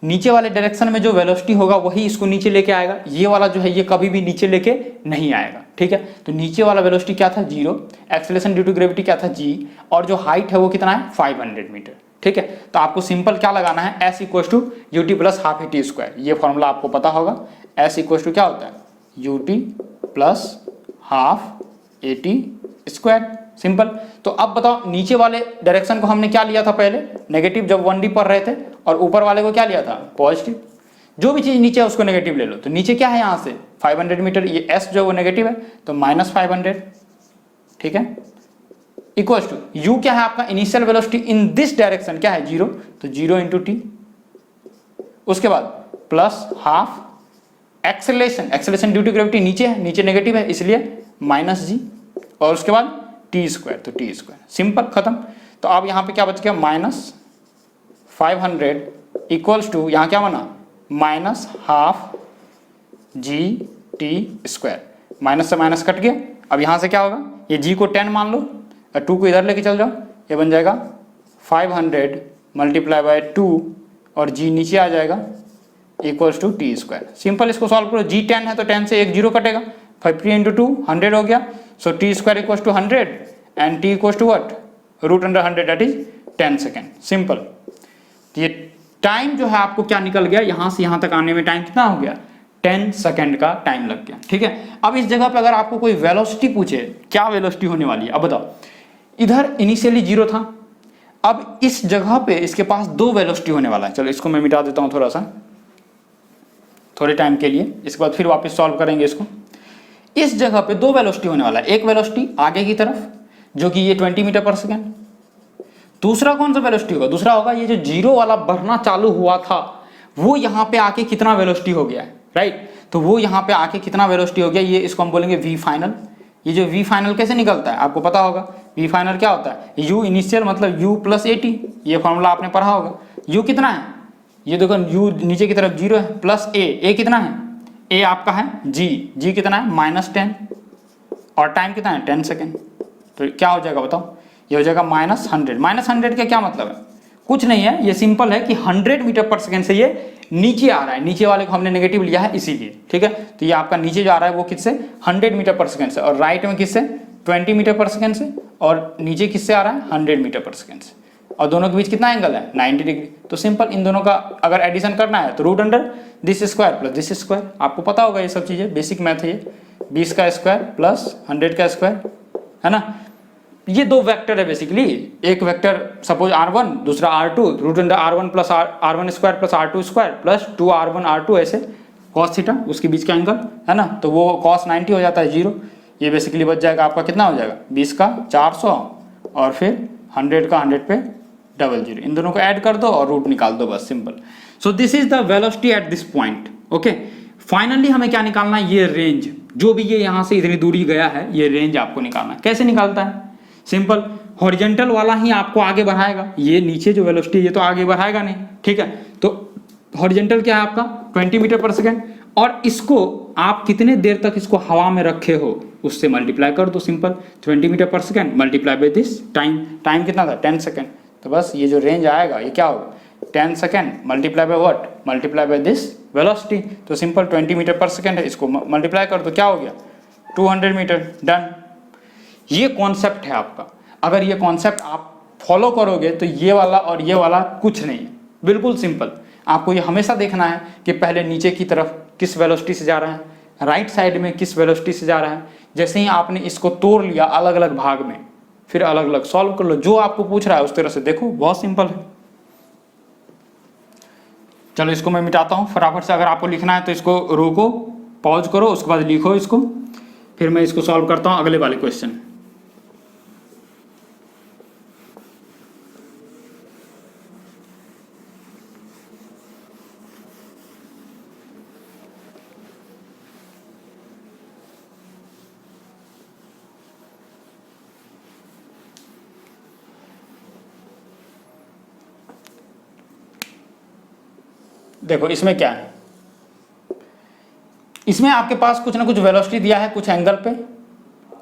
नीचे वाले डायरेक्शन में जो वेलोसिटी होगा वही इसको नीचे लेके आएगा, ये वाला जो है ये कभी भी नीचे लेके नहीं आएगा, ठीक है। तो नीचे वाला वेलोसिटी क्या था, 0, एक्सेलरेशन ड्यू टू ग्रेविटी क्या था, g, और जो हाइट है वो कितना है, 500 मीटर, ठीक है। तो आपको सिंपल क्या लगाना है, s equal to u t plus half a t square, ये फॉर्मूला आपको पता होगा। s इक्वल टू क्या होता है, u t plus half a t square, simple. तो अब बताओ नीचे वाले डायरेक्शन को हमने क्या लिया था पहले, नेगेटिव जब 1D पढ़ रहे थे, और ऊपर वाले को क्या लिया था, पॉजिटिव। जो भी चीज नीचे है उसको नेगेटिव ले लो। तो नीचे क्या है यहाँ से 500 मीटर, ये s जो वो नेगेटिव है तो -500, ठीक है, इक्वल टू u क्या है आपका initial velocity in this direction क्या है, 0, तो 0 इंटू टी, उसके बाद plus half acceleration due to gravity नीचे है, नीचे नेगेटिव है इसलिए -g, और उसके बाद टी स्क्वायर, तो टी स्क्वायर, सिंपल, खत्म। तो अब यहाँ पे क्या बच गया, -500 इक्वल्स टू यहाँ क्या बना, -half G T square, minus से माइनस कट गया। अब यहाँ से क्या होगा, ये g को 10 मान लो और 2 को इधर लेके चल जाओ, ये बन जाएगा 500 मल्टीप्लाई बाय 2 और g नीचे आ जाएगा equals to t square. Simple, इसको सॉल्व करो, g 10 है तो 10 से एक 0 कटेगा, 50 इंटू 2 100 हो गया, so t square equals to 100 and t equals to what, √100 that is 10 second, simple. ये टाइम जो है आपको क्या निकल गया, यहां से यहां तक आने में टाइम कितना हो गया, 10 सेकेंड का टाइम लग गया, ठीक है। अब इस जगह पे अगर आपको कोई वेलोसिटी पूछे, क्या वेलोसिटी होने वाली है, अब बताओ। इधर इनिशियली 0 था, अब इस जगह पे इसके पास 2 वेलोसिटी होने वाला है। चलो इसको मैं मिटा देता हूं थोड़ा सा, थोड़े टाइम के लिए, इसके बाद फिर वापस सॉल्व करेंगे इसको। इस जगह पे 2 वेलोसिटी होने वाला है, एक वेलोसिटी आगे की तरफ जो कि ये 20 मीटर पर सेकेंड, दूसरा कौन सा वेलोसिटी होगा, दूसरा होगा ये जो 0 वाला बढ़ना चालू हुआ था वो यहाँ पे आके कितना वेलोसिटी हो गया है, राइट। तो वो यहाँ पे आके कितना वेलोसिटी हो गया, ये इसको हम बोलेंगे v फाइनल। ये जो v फाइनल कैसे निकलता है आपको पता होगा, v फाइनल क्या होता है, u इनिशियल मतलब u प्लस ए टी, ये फॉर्मूला आपने पढ़ा होगा। u कितना है, ये देखो u नीचे की तरफ 0 है, प्लस a कितना है, a आपका है g कितना है -10, और टाइम कितना है 10 सेकेंड। तो क्या हो जाएगा बताओ, ये हो जाएगा -100 का क्या मतलब है, कुछ नहीं है, ये सिंपल है कि 100 मीटर पर सेकेंड से ये नीचे आ रहा है, नीचे वाले को हमने नेगेटिव लिया है इसीलिए, ठीक है। तो ये आपका नीचे जो आ रहा है वो किससे, 100 मीटर पर सेकेंड से, और राइट में किससे 20 मीटर पर सेकेंड से, और नीचे किससे आ रहा है 100 मीटर पर सेकेंड से, और दोनों के बीच कितना एंगल है 90 डिग्री। तो सिंपल, इन दोनों का अगर एडिशन करना है तो √under this square plus this square, आपको पता होगा ये सब चीजें, बेसिक मैथ है ये, 20 का स्क्वायर प्लस 100 का स्क्वायर, है ना। ये 2 वेक्टर है बेसिकली, एक वेक्टर सपोज r1 दूसरा r2, √under r1 plus r1 square plus r2 square plus 2r1 r2 ऐसे cos थीटा, उसके बीच का एंगल है ना, तो वो cos 90 हो जाता है 0। ये बेसिकली बच जाएगा आपका कितना हो जाएगा, 20 का 400 और फिर 100 का 100 पे 00, इन दोनों को ऐड कर दो और रूट निकाल दो, बस simple. So this is the velocity at this point, okay. Finally हमें क्या निकालना है, ये रेंज, जो भी ये यहाँ से इतनी दूरी गया है ये रेंज आपको निकालना है। कैसे निकालता है, सिंपल, हॉरिजॉन्टल वाला ही आपको आगे बढ़ाएगा, ये नीचे जो वेलोसिटी ये तो आगे बढ़ाएगा नहीं, ठीक है। तो हॉरिजॉन्टल क्या है आपका 20 मीटर पर सेकेंड, और इसको आप कितने देर तक इसको हवा में रखे हो उससे मल्टीप्लाई कर दो, सिंपल, 20 मीटर पर second multiply by this time कितना था 10 सेकेंड, तो बस ये जो रेंज आएगा ये क्या होगा 10 second multiply by what, multiply by this velocity. तो सिंपल 20 मीटर पर सेकेंड है, इसको मल्टीप्लाई कर दो, क्या हो गया 200 मीटर, डन। ये कॉन्सेप्ट है आपका, अगर ये कॉन्सेप्ट आप फॉलो करोगे तो ये वाला और ये वाला कुछ नहीं है, बिल्कुल सिंपल। आपको ये हमेशा देखना है कि पहले नीचे की तरफ किस वेलोसिटी से जा रहा है, राइट साइड में किस वेलोसिटी से जा रहा है। जैसे ही आपने इसको तोड़ लिया अलग अलग भाग में, फिर अलग अलग सॉल्व कर लो, जो आपको पूछ रहा है उस तरह से देखो, बहुत सिंपल है। चलो इसको मैं मिटाता हूँ फटाफट से, अगर आपको लिखना है तो इसको रोको, पॉज करो, उसके बाद लिखो इसको, फिर मैं इसको सॉल्व करता हूँ अगले वाले क्वेश्चन। देखो इसमें क्या है, इसमें आपके पास कुछ ना कुछ वेलोसिटी दिया है, कुछ एंगल पे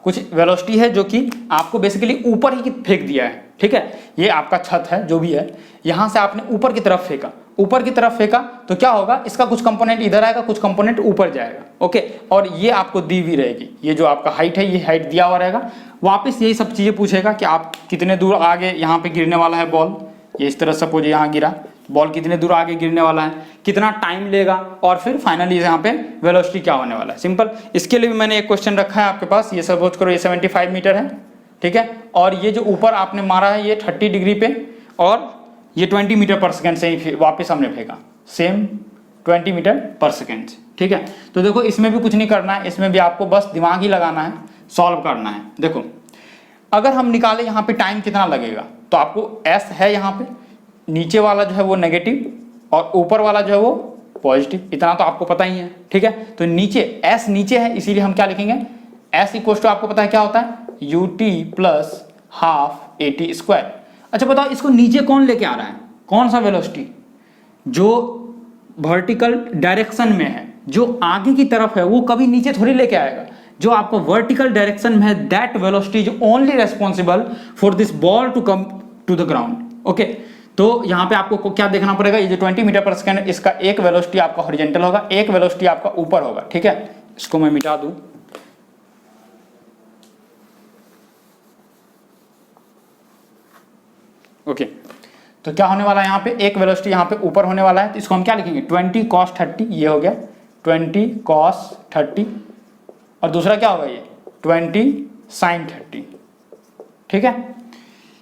कुछ वेलोसिटी है जो कि आपको बेसिकली ऊपर ही फेंक दिया है, ठीक है। ये आपका छत है जो भी है, यहां से आपने ऊपर की तरफ फेंका, ऊपर की तरफ फेंका तो क्या होगा, इसका कुछ कंपोनेंट इधर आएगा, कुछ कंपोनेंट ऊपर जाएगा, ओके। और ये आपको दी हुई रहेगी, ये जो आपका हाइट है ये हाइट दिया हुआ रहेगा। वापस यही सब चीजें पूछेगा कि आप कितने दूर आगे यहाँ पे गिरने वाला है बॉल, ये इस तरह सपोज यहाँ गिरा, बॉल कितने दूर आगे गिरने वाला है, कितना टाइम लेगा, और फिर फाइनली यहाँ पे वेलोसिटी क्या होने वाला है। सिंपल। इसके लिए भी मैंने एक क्वेश्चन रखा है आपके पास, ये सपोज करो ये 75 मीटर है, ठीक है, और ये जो ऊपर आपने मारा है ये 30 डिग्री पे, और ये 20 मीटर पर सेकेंड से ही वापस हमने फेंका, सेम 20 मीटर पर सेकेंड, ठीक है। तो देखो इसमें भी कुछ नहीं करना है, इसमें भी आपको बस दिमाग ही लगाना है, सॉल्व करना है। देखो अगर हम निकाले यहाँ पे टाइम कितना लगेगा, तो आपको एस है यहाँ पे, नीचे वाला जो है वो नेगेटिव और ऊपर वाला जो है वो पॉजिटिव, इतना तो आपको पता ही है, ठीक है। तो नीचे एस नीचे है, इसीलिए हम क्या लिखेंगे, एस इक्वल टू आपको पता है क्या होता है, ut plus half at square. अच्छा बताओ इसको नीचे कौन लेके आ रहा है, कौन सा वेलोसिटी, जो वर्टिकल डायरेक्शन में है, जो आगे की तरफ है वो कभी नीचे थोड़ी लेके आएगा, जो आपको वर्टिकल डायरेक्शन में है that velocity is only responsible for this ball to come to the ground, okay. तो यहाँ पे आपको क्या देखना पड़ेगा, ये जो 20 मीटर पर सेकेंड, इसका एक वेलोसिटी आपका हॉरिजॉन्टल होगा, एक वेलोसिटी आपका ऊपर होगा, ठीक है। इसको मैं मिटा दूं, ओके। तो क्या होने वाला है यहाँ पे, एक वेलोसिटी यहाँ पे ऊपर होने वाला है, तो इसको हम क्या लिखेंगे 20 cos 30, ये हो गया 20 cos 30, और दूसरा क्या होगा ये 20 sin 30, ठीक है।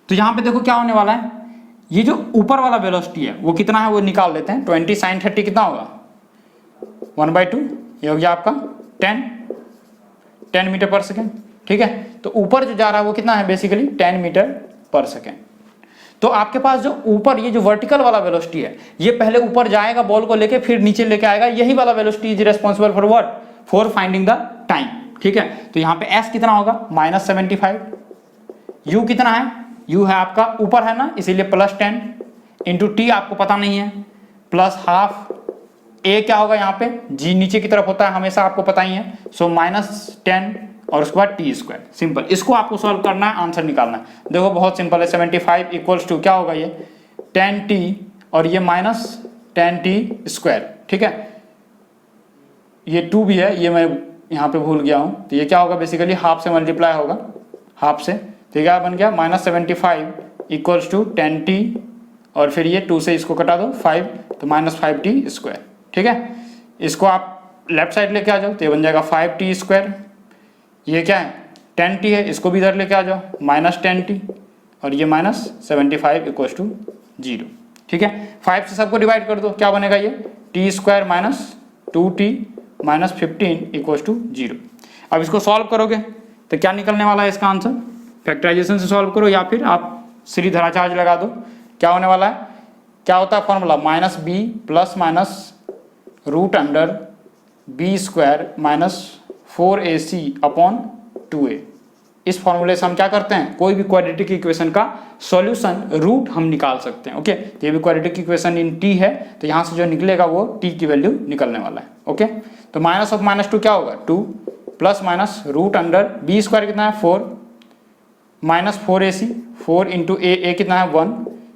तो यहाँ पे देखो क्या होने वाला है, ये जो ऊपर वाला वेलोसिटी है वो कितना है वो निकाल लेते हैं, 20 sin 30 कितना होगा 1/2, ये हो गया आपका 10 मीटर पर सेकेंड, ठीक है। तो ऊपर जो जा रहा है वो कितना है बेसिकली 10 मीटर पर सेकेंड। तो आपके पास जो ऊपर ये जो वर्टिकल वाला वेलोसिटी है, ये पहले ऊपर जाएगा बॉल को लेके, फिर नीचे लेके आएगा, यही वाला velocity is responsible for what, for finding the time, ठीक है। तो यहाँ पे s कितना होगा -75, u कितना है, u है आपका ऊपर है ना, इसीलिए +10 इंटू t आपको पता नहीं है, प्लस हाफ, a क्या होगा यहाँ पे, g नीचे की तरफ होता है हमेशा, आपको पता ही है, सो -10 और उसके बाद टी स्क्वायर। सिंपल, इसको आपको सॉल्व करना है, आंसर निकालना है। देखो बहुत सिंपल है, 75 इक्वल्स टू क्या होगा ये 10t और ये -10t स्क्वायर, ठीक है। ये 2 भी है, ये मैं यहाँ पे भूल गया हूँ, तो ये क्या होगा बेसिकली हाफ से मल्टीप्लाई होगा, हाफ से, तो क्या बन गया -75 इक्वल्स टू 10t और फिर ये 2 से इसको कटा दो 5, तो -5t स्क्वायर, ठीक है। इसको आप लेफ्ट साइड लेके आ जाओ, तो ये बन जाएगा 5t स्क्वायर, ये क्या है 10t है, इसको भी इधर लेके आ जाओ -10t, और ये -75 इक्वल्स टू 0, ठीक है। 5 से सबको डिवाइड कर दो, क्या बनेगा ये t square -2t -15 equals to 0। अब इसको सॉल्व करोगे तो क्या निकलने वाला है इसका आंसर, फैक्टराइजेशन से सॉल्व करो या फिर आप सीधे लगा दो, क्या होने वाला है, क्या होता है formula -b plus minus root under b square -4ac upon 2a। इस फॉर्मूले से हम क्या करते हैं, कोई भी क्वाड्रेटिक इक्वेशन का सॉल्यूशन रूट हम निकाल सकते हैं, ओके। तो ये भी क्वाड्रेटिक इक्वेशन इन t है, तो यहाँ से जो निकलेगा वो t की वैल्यू निकलने वाला है, ओके। तो माइनस ऑफ -2 क्या होगा 2 plus minus root under b square कितना है 4 -4ac, 4 इंटू a कितना है 1,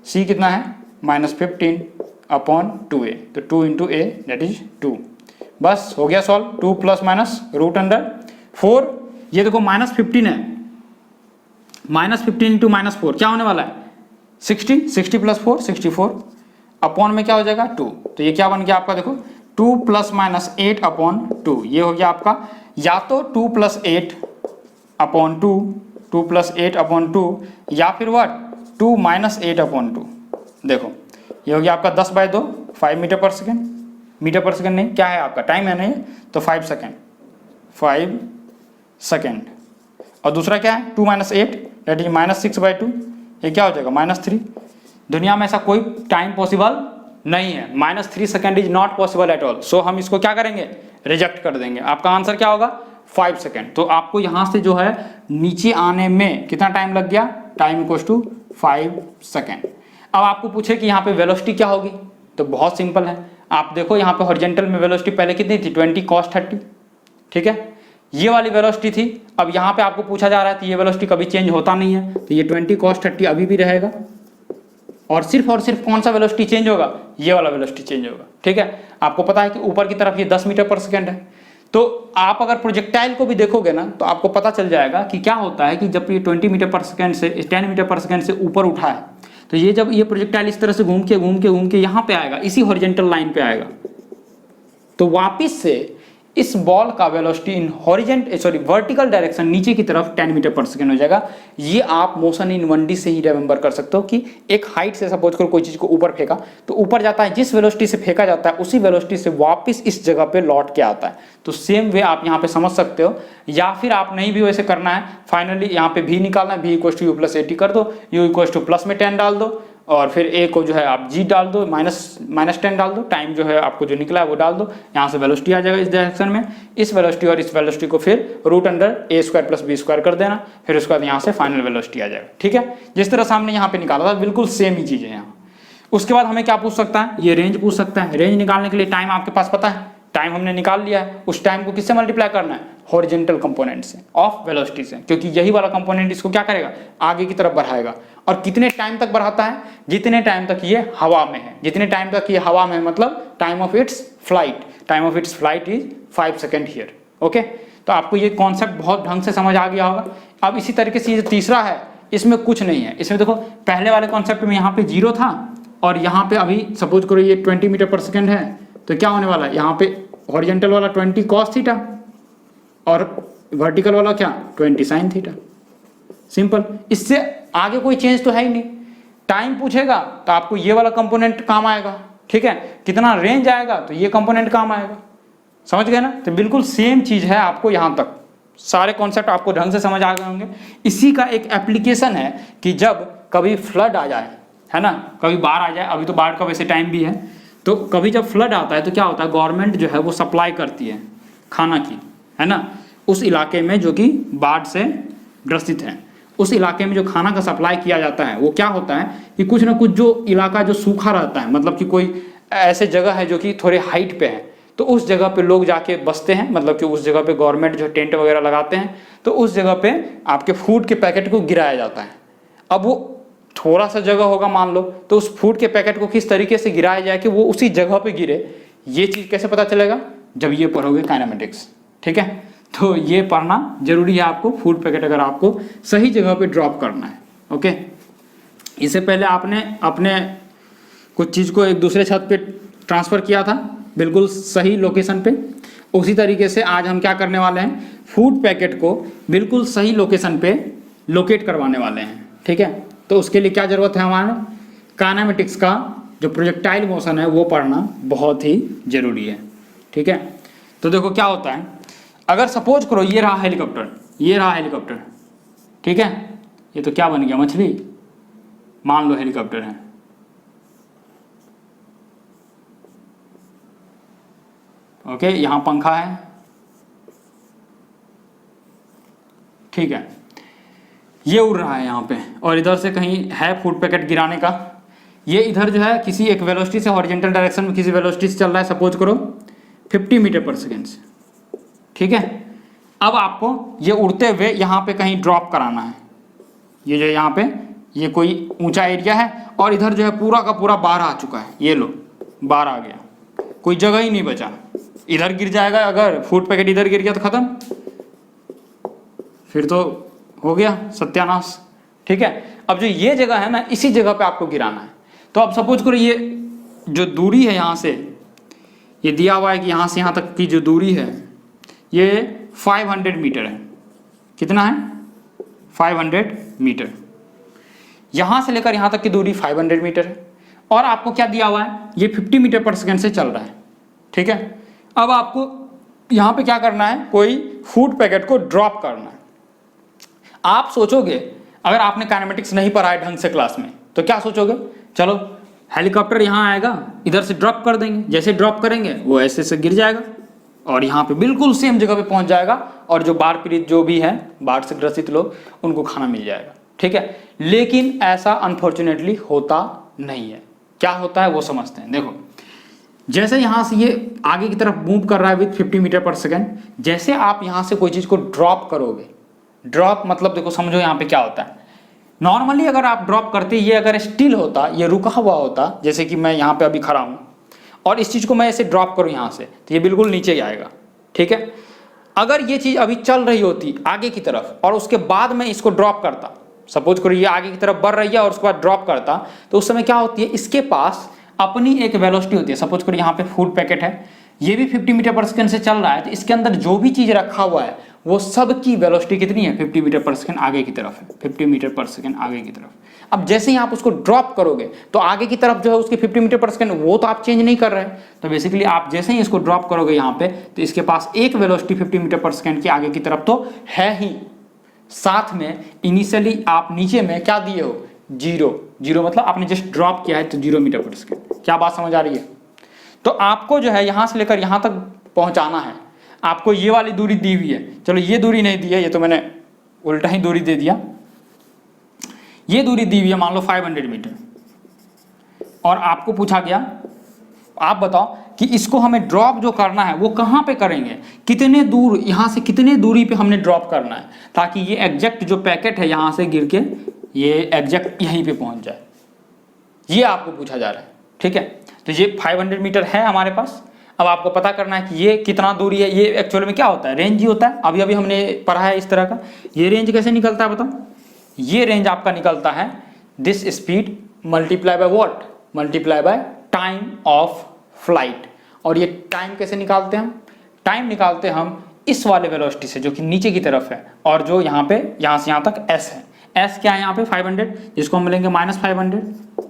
c कितना है -15 अपॉन 2a, तो 2 इंटू a दैट इज 2। बस हो गया solve, 2 plus minus root under 4, ये देखो -15 है, -15 इंटू -4 क्या होने वाला है 60 प्लस 4 64 अपॉन में क्या हो जाएगा 2, तो ये क्या बन गया आपका देखो 2 प्लस माइनस 8 अपॉन 2, ये हो गया आपका या तो 2 प्लस 8 अपॉन 2 प्लस 8 अपॉन 2 या फिर व्हाट 2 माइनस 8 अपॉन 2। देखो ये हो गया आपका 10/2 5 मीटर पर सेकेंड, मीटर पर सेकेंड नहीं, क्या है आपका टाइम है नहीं, तो 5 सेकेंड, और दूसरा क्या है 2 माइनस 8 दैट इज -6/2, ये क्या हो जाएगा -3। दुनिया में ऐसा कोई टाइम पॉसिबल नहीं है, -3 second is not possible at all, so हम इसको क्या करेंगे रिजेक्ट कर देंगे। आपका आंसर क्या होगा 5 सेकेंड। तो आपको यहाँ से जो है नीचे आने में कितना टाइम लग गया, टाइम इक्वल्स टू 5 सेकेंड। अब आपको पूछे कि यहाँ पे वेलोसिटी क्या होगी, तो बहुत सिंपल है, आप देखो यहाँ पे हॉरिजेंटल में वेलोसिटी पहले कितनी थी 20 cos 30, ठीक है, ये वाली वेलोसिटी थी। अब यहाँ पे आपको पूछा जा रहा है तो ये वेलोसिटी कभी चेंज होता नहीं है, तो ये 20 cos 30 अभी भी रहेगा, और सिर्फ कौन सा वेलोसिटी चेंज होगा, ये वाला वेलोसिटी चेंज होगा, ठीक है। आपको पता है कि ऊपर की तरफ ये 10 मीटर पर सेकेंड है, तो आप अगर प्रोजेक्टाइल को भी देखोगे ना तो आपको पता चल जाएगा कि क्या होता है कि जब ये 20 मीटर पर सेकेंड से 10 मीटर पर सेकेंड से ऊपर उठा है, तो ये जब ये प्रोजेक्टाइल इस तरह से घूम के यहाँ पे आएगा, इसी हॉरिजेंटल लाइन पे आएगा, तो वापिस से इस बॉल का वेलोसिटी इन वर्टिकल डायरेक्शन नीचे की तरफ 10 मीटर पर सेकेंड हो जाएगा। ये आप मोशन इन 1D से ही रिमेंबर कर सकते हो कि एक हाइट से सपोज करो कोई चीज को ऊपर फेंका, तो ऊपर जाता है, जिस वेलोसिटी से फेंका जाता है उसी वेलोसिटी से वापस इस जगह पे लौट के आता है। तो सेम वे आप यहाँ पे समझ सकते हो, या फिर आप नहीं भी वैसे करना है, फाइनली यहाँ पे v निकालना है, v equal to u plus 80 कर दो, u इक्वल टू प्लस में 10 डाल दो, और फिर a को जो है आप g डाल दो, माइनस 10 डाल दो, टाइम जो है आपको जो निकला है वो डाल दो, यहाँ से वेलोसिटी आ जाएगा इस डायरेक्शन में, इस वेलोसिटी और इस वेलोसिटी को फिर root under a square plus b square कर देना, फिर उसके बाद यहाँ से फाइनल वेलोसिटी आ जाएगा, ठीक है। जिस तरह से हमने यहाँ पे निकाला था बिल्कुल सेम ही चीज़ है यहाँ। उसके बाद हमें क्या पूछ सकता है, ये रेंज पूछ सकता है। रेंज निकालने के लिए टाइम आपके पास पता है, टाइम हमने निकाल लिया है, उस टाइम को किससे मल्टीप्लाई करना है, हॉरिजेंटल कंपोनेंट से, ऑफ वेलोसिटी से, क्योंकि यही वाला कंपोनेंट इसको क्या करेगा, आगे की तरफ बढ़ाएगा। और कितने टाइम तक बढ़ाता है, जितने टाइम तक ये हवा में है, जितने टाइम तक ये हवा में है, मतलब time of its flight is 5 second here, okay. तो आपको ये कॉन्सेप्ट बहुत ढंग से समझ आ गया होगा। अब इसी तरीके से ये तीसरा है, इसमें कुछ नहीं है, इसमें देखो पहले वाले कॉन्सेप्ट में यहाँ पे 0 था, और यहाँ पे अभी सपोज करो ये 20 मीटर पर सेकेंड है, तो क्या होने वाला है, यहाँ पे हॉरिजेंटल वाला 20 cos थीटा और वर्टिकल वाला क्या 20 sin थीटा, सिंपल। इससे आगे कोई चेंज तो है ही नहीं। टाइम पूछेगा तो आपको ये वाला कंपोनेंट काम आएगा, ठीक है, कितना रेंज आएगा तो ये कंपोनेंट काम आएगा, समझ गए ना। तो बिल्कुल सेम चीज है, आपको यहाँ तक सारे कॉन्सेप्ट आपको ढंग से समझ आ गए होंगे। इसी का एक एप्लीकेशन है कि जब कभी फ्लड आ जाए, है ना, कभी बाढ़ आ जाए, अभी तो बाढ़ का वैसे टाइम भी है, तो कभी जब फ्लड आता है तो क्या होता है, गवर्नमेंट जो है वो सप्लाई करती है खाना की, है ना, उस इलाके में जो कि बाढ़ से ग्रसित है, उस इलाके में जो खाना का सप्लाई किया जाता है वो क्या होता है कि कुछ ना कुछ जो इलाका जो सूखा रहता है, मतलब कि कोई ऐसे जगह है जो कि थोड़े हाइट पे है, तो उस जगह पे लोग जाके बसते हैं, मतलब कि उस जगह पे गवर्नमेंट जो टेंट वगैरह लगाते हैं, तो उस जगह पे आपके फूड के पैकेट को गिराया जाता है। अब वो थोड़ा सा जगह होगा मान लो, तो उस फूड के पैकेट को किस तरीके से गिराया जाए कि वो उसी जगह पे गिरे, ये चीज़ कैसे पता चलेगा, जब ये पढ़ोगे काइनेमेटिक्स, ठीक है। तो ये पढ़ना जरूरी है आपको, फूड पैकेट अगर आपको सही जगह पे ड्रॉप करना है, ओके। इससे पहले आपने अपने कुछ चीज़ को एक दूसरे छत पे ट्रांसफ़र किया था बिल्कुल सही लोकेशन पे, उसी तरीके से आज हम क्या करने वाले हैं, फूड पैकेट को बिल्कुल सही लोकेशन पे लोकेट करवाने वाले हैं, ठीक है। तो उसके लिए क्या ज़रूरत है, हमारे काइनेमेटिक्स का जो प्रोजेक्टाइल मोशन है वो पढ़ना बहुत ही ज़रूरी है, ठीक है। तो देखो क्या होता है, अगर सपोज करो ये रहा हेलीकॉप्टर, ठीक है, ये तो क्या बन गया, मछली, मान लो हेलीकॉप्टर है, ओके, यहाँ पंखा है, ठीक है, ये उड़ रहा है यहाँ पे, और इधर से कहीं है फूड पैकेट गिराने का, ये इधर जो है किसी एक वेलोसिटी से हॉरिजेंटल डायरेक्शन में किसी वेलोसिटी से चल रहा है, सपोज करो 50 मीटर पर सेकेंड से, ठीक है। अब आपको ये उड़ते हुए यहाँ पे कहीं ड्रॉप कराना है, ये जो यहाँ पे ये कोई ऊंचा एरिया है, और इधर जो है पूरा का पूरा बाढ़ आ चुका है, ये लो बाढ़ आ गया, कोई जगह ही नहीं बचा, इधर गिर जाएगा, अगर फूड पैकेट इधर गिर गया तो खत्म, फिर तो हो गया सत्यानाश, ठीक है। अब जो ये जगह है ना, इसी जगह पे आपको गिराना है। तो अब सपोज करो ये जो दूरी है यहाँ से, ये दिया हुआ है कि यहाँ से यहाँ तक की जो दूरी है ये 500 मीटर है, कितना है 500 मीटर, यहाँ से लेकर यहाँ तक की दूरी 500 मीटर है, और आपको क्या दिया हुआ है, ये 50 मीटर पर सेकेंड से चल रहा है, ठीक है। अब आपको यहाँ पे क्या करना है, कोई फूड पैकेट को ड्रॉप करना है। आप सोचोगे, अगर आपने काइनेमेटिक्स नहीं पढ़ा है ढंग से क्लास में, तो क्या सोचोगे, चलो हेलीकॉप्टर यहाँ आएगा, इधर से ड्रॉप कर देंगे, जैसे ड्रॉप करेंगे वो ऐसे से गिर जाएगा और यहाँ पे बिल्कुल सेम जगह पे पहुँच जाएगा, और जो बाढ़ पीड़ित जो भी है, बाढ़ से ग्रसित लोग, उनको खाना मिल जाएगा, ठीक है। लेकिन ऐसा अनफॉर्चुनेटली होता नहीं है। क्या होता है वो समझते हैं। देखो जैसे यहाँ से ये आगे की तरफ मूव कर रहा है विथ 50 मीटर पर सेकेंड, जैसे आप यहाँ से कोई चीज़ को ड्रॉप करोगे, ड्रॉप मतलब देखो समझो यहाँ पे क्या होता है। नॉर्मली अगर आप ड्रॉप करते, ये अगर स्टिल होता, ये रुका हुआ होता, जैसे कि मैं यहाँ पे अभी खड़ा हूँ और इस चीज़ को मैं ऐसे ड्रॉप करूँ यहाँ से, तो ये बिल्कुल नीचे ही आएगा, ठीक है। अगर ये चीज़ अभी चल रही होती आगे की तरफ और उसके बाद मैं इसको ड्रॉप करता, सपोज करो ये आगे की तरफ बढ़ रही है और उसके बाद ड्रॉप करता, तो उस समय क्या होती है, इसके पास अपनी एक वेलोसिटी होती है। सपोज करो यहाँ पे फूड पैकेट है, ये भी 50 मीटर पर सेकंड से चल रहा है, तो इसके अंदर जो भी चीज़ रखा हुआ है वो सब की वेलोसिटी कितनी है, 50 मीटर पर सेकंड आगे की तरफ है, 50 मीटर पर सेकंड आगे की तरफ। अब जैसे ही आप उसको ड्रॉप करोगे तो आगे की तरफ जो है उसके 50 मीटर पर सेकंड वो तो आप चेंज नहीं कर रहे हैं, तो बेसिकली आप जैसे ही इसको ड्रॉप करोगे यहाँ पे, तो इसके पास एक वेलोसिटी 50 मीटर पर सेकंड की आगे की तरफ तो है ही, साथ में इनिशियली आप नीचे में क्या दिए हो, जीरो मतलब आपने जस्ट ड्रॉप किया है, तो 0 मीटर पर सेकंड। क्या बात समझ आ रही है? तो आपको जो है यहाँ से लेकर यहाँ तक पहुँचाना है, आपको ये वाली दूरी दी हुई है, चलो ये दूरी नहीं दी है, ये तो मैंने उल्टा ही दूरी दे दिया, ये दूरी दी हुई है मान लो 500 मीटर, और आपको पूछा गया आप बताओ कि इसको हमें ड्रॉप जो करना है वो कहाँ पे करेंगे, कितने दूर, यहाँ से कितने दूरी पे हमने ड्रॉप करना है, ताकि ये एग्जैक्ट जो पैकेट है यहाँ से गिर के ये एग्जैक्ट यहीं पे पहुँच जाए, ये आपको पूछा जा रहा है, ठीक है। तो ये 500 मीटर है हमारे पास। अब आपको पता करना है कि ये कितना दूरी है, ये एक्चुअल में क्या होता है, रेंज ही होता है, अभी अभी हमने पढ़ा है इस तरह का। ये रेंज कैसे निकलता है बताओ, ये रेंज आपका निकलता है this speed multiply by what, multiply by time of flight. और ये टाइम कैसे निकालते हैं हम, टाइम निकालते हैं हम इस वाले वेलोसिटी से जो कि नीचे की तरफ है, और जो यहाँ पे यहाँ से यहाँ तक s है, s क्या है यहाँ पे 500, जिसको हम मिलेंगे -500।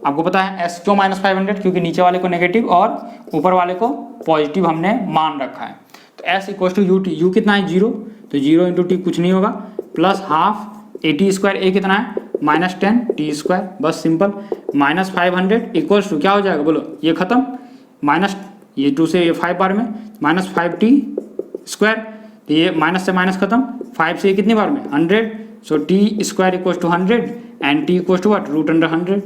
आपको पता है s क्यों -500, क्योंकि नीचे वाले को नेगेटिव और ऊपर वाले को पॉजिटिव हमने मान रखा है। तो s equal to u t, u कितना है 0, तो 0 इंटू टी कुछ नहीं होगा, प्लस हाफ टी स्क्वायर, ए कितना है -10 टी स्क्वायर, बस सिंपल। -500 इक्वल्स टू क्या हो जाएगा बोलो, ये खत्म, माइनस ये 2 से ये 5 बार में -5 टी स्क्वायर, तो ये माइनस से माइनस खत्म, 5 से ये कितनी बार में 100, so t square equals to 100 and t equals to what √100,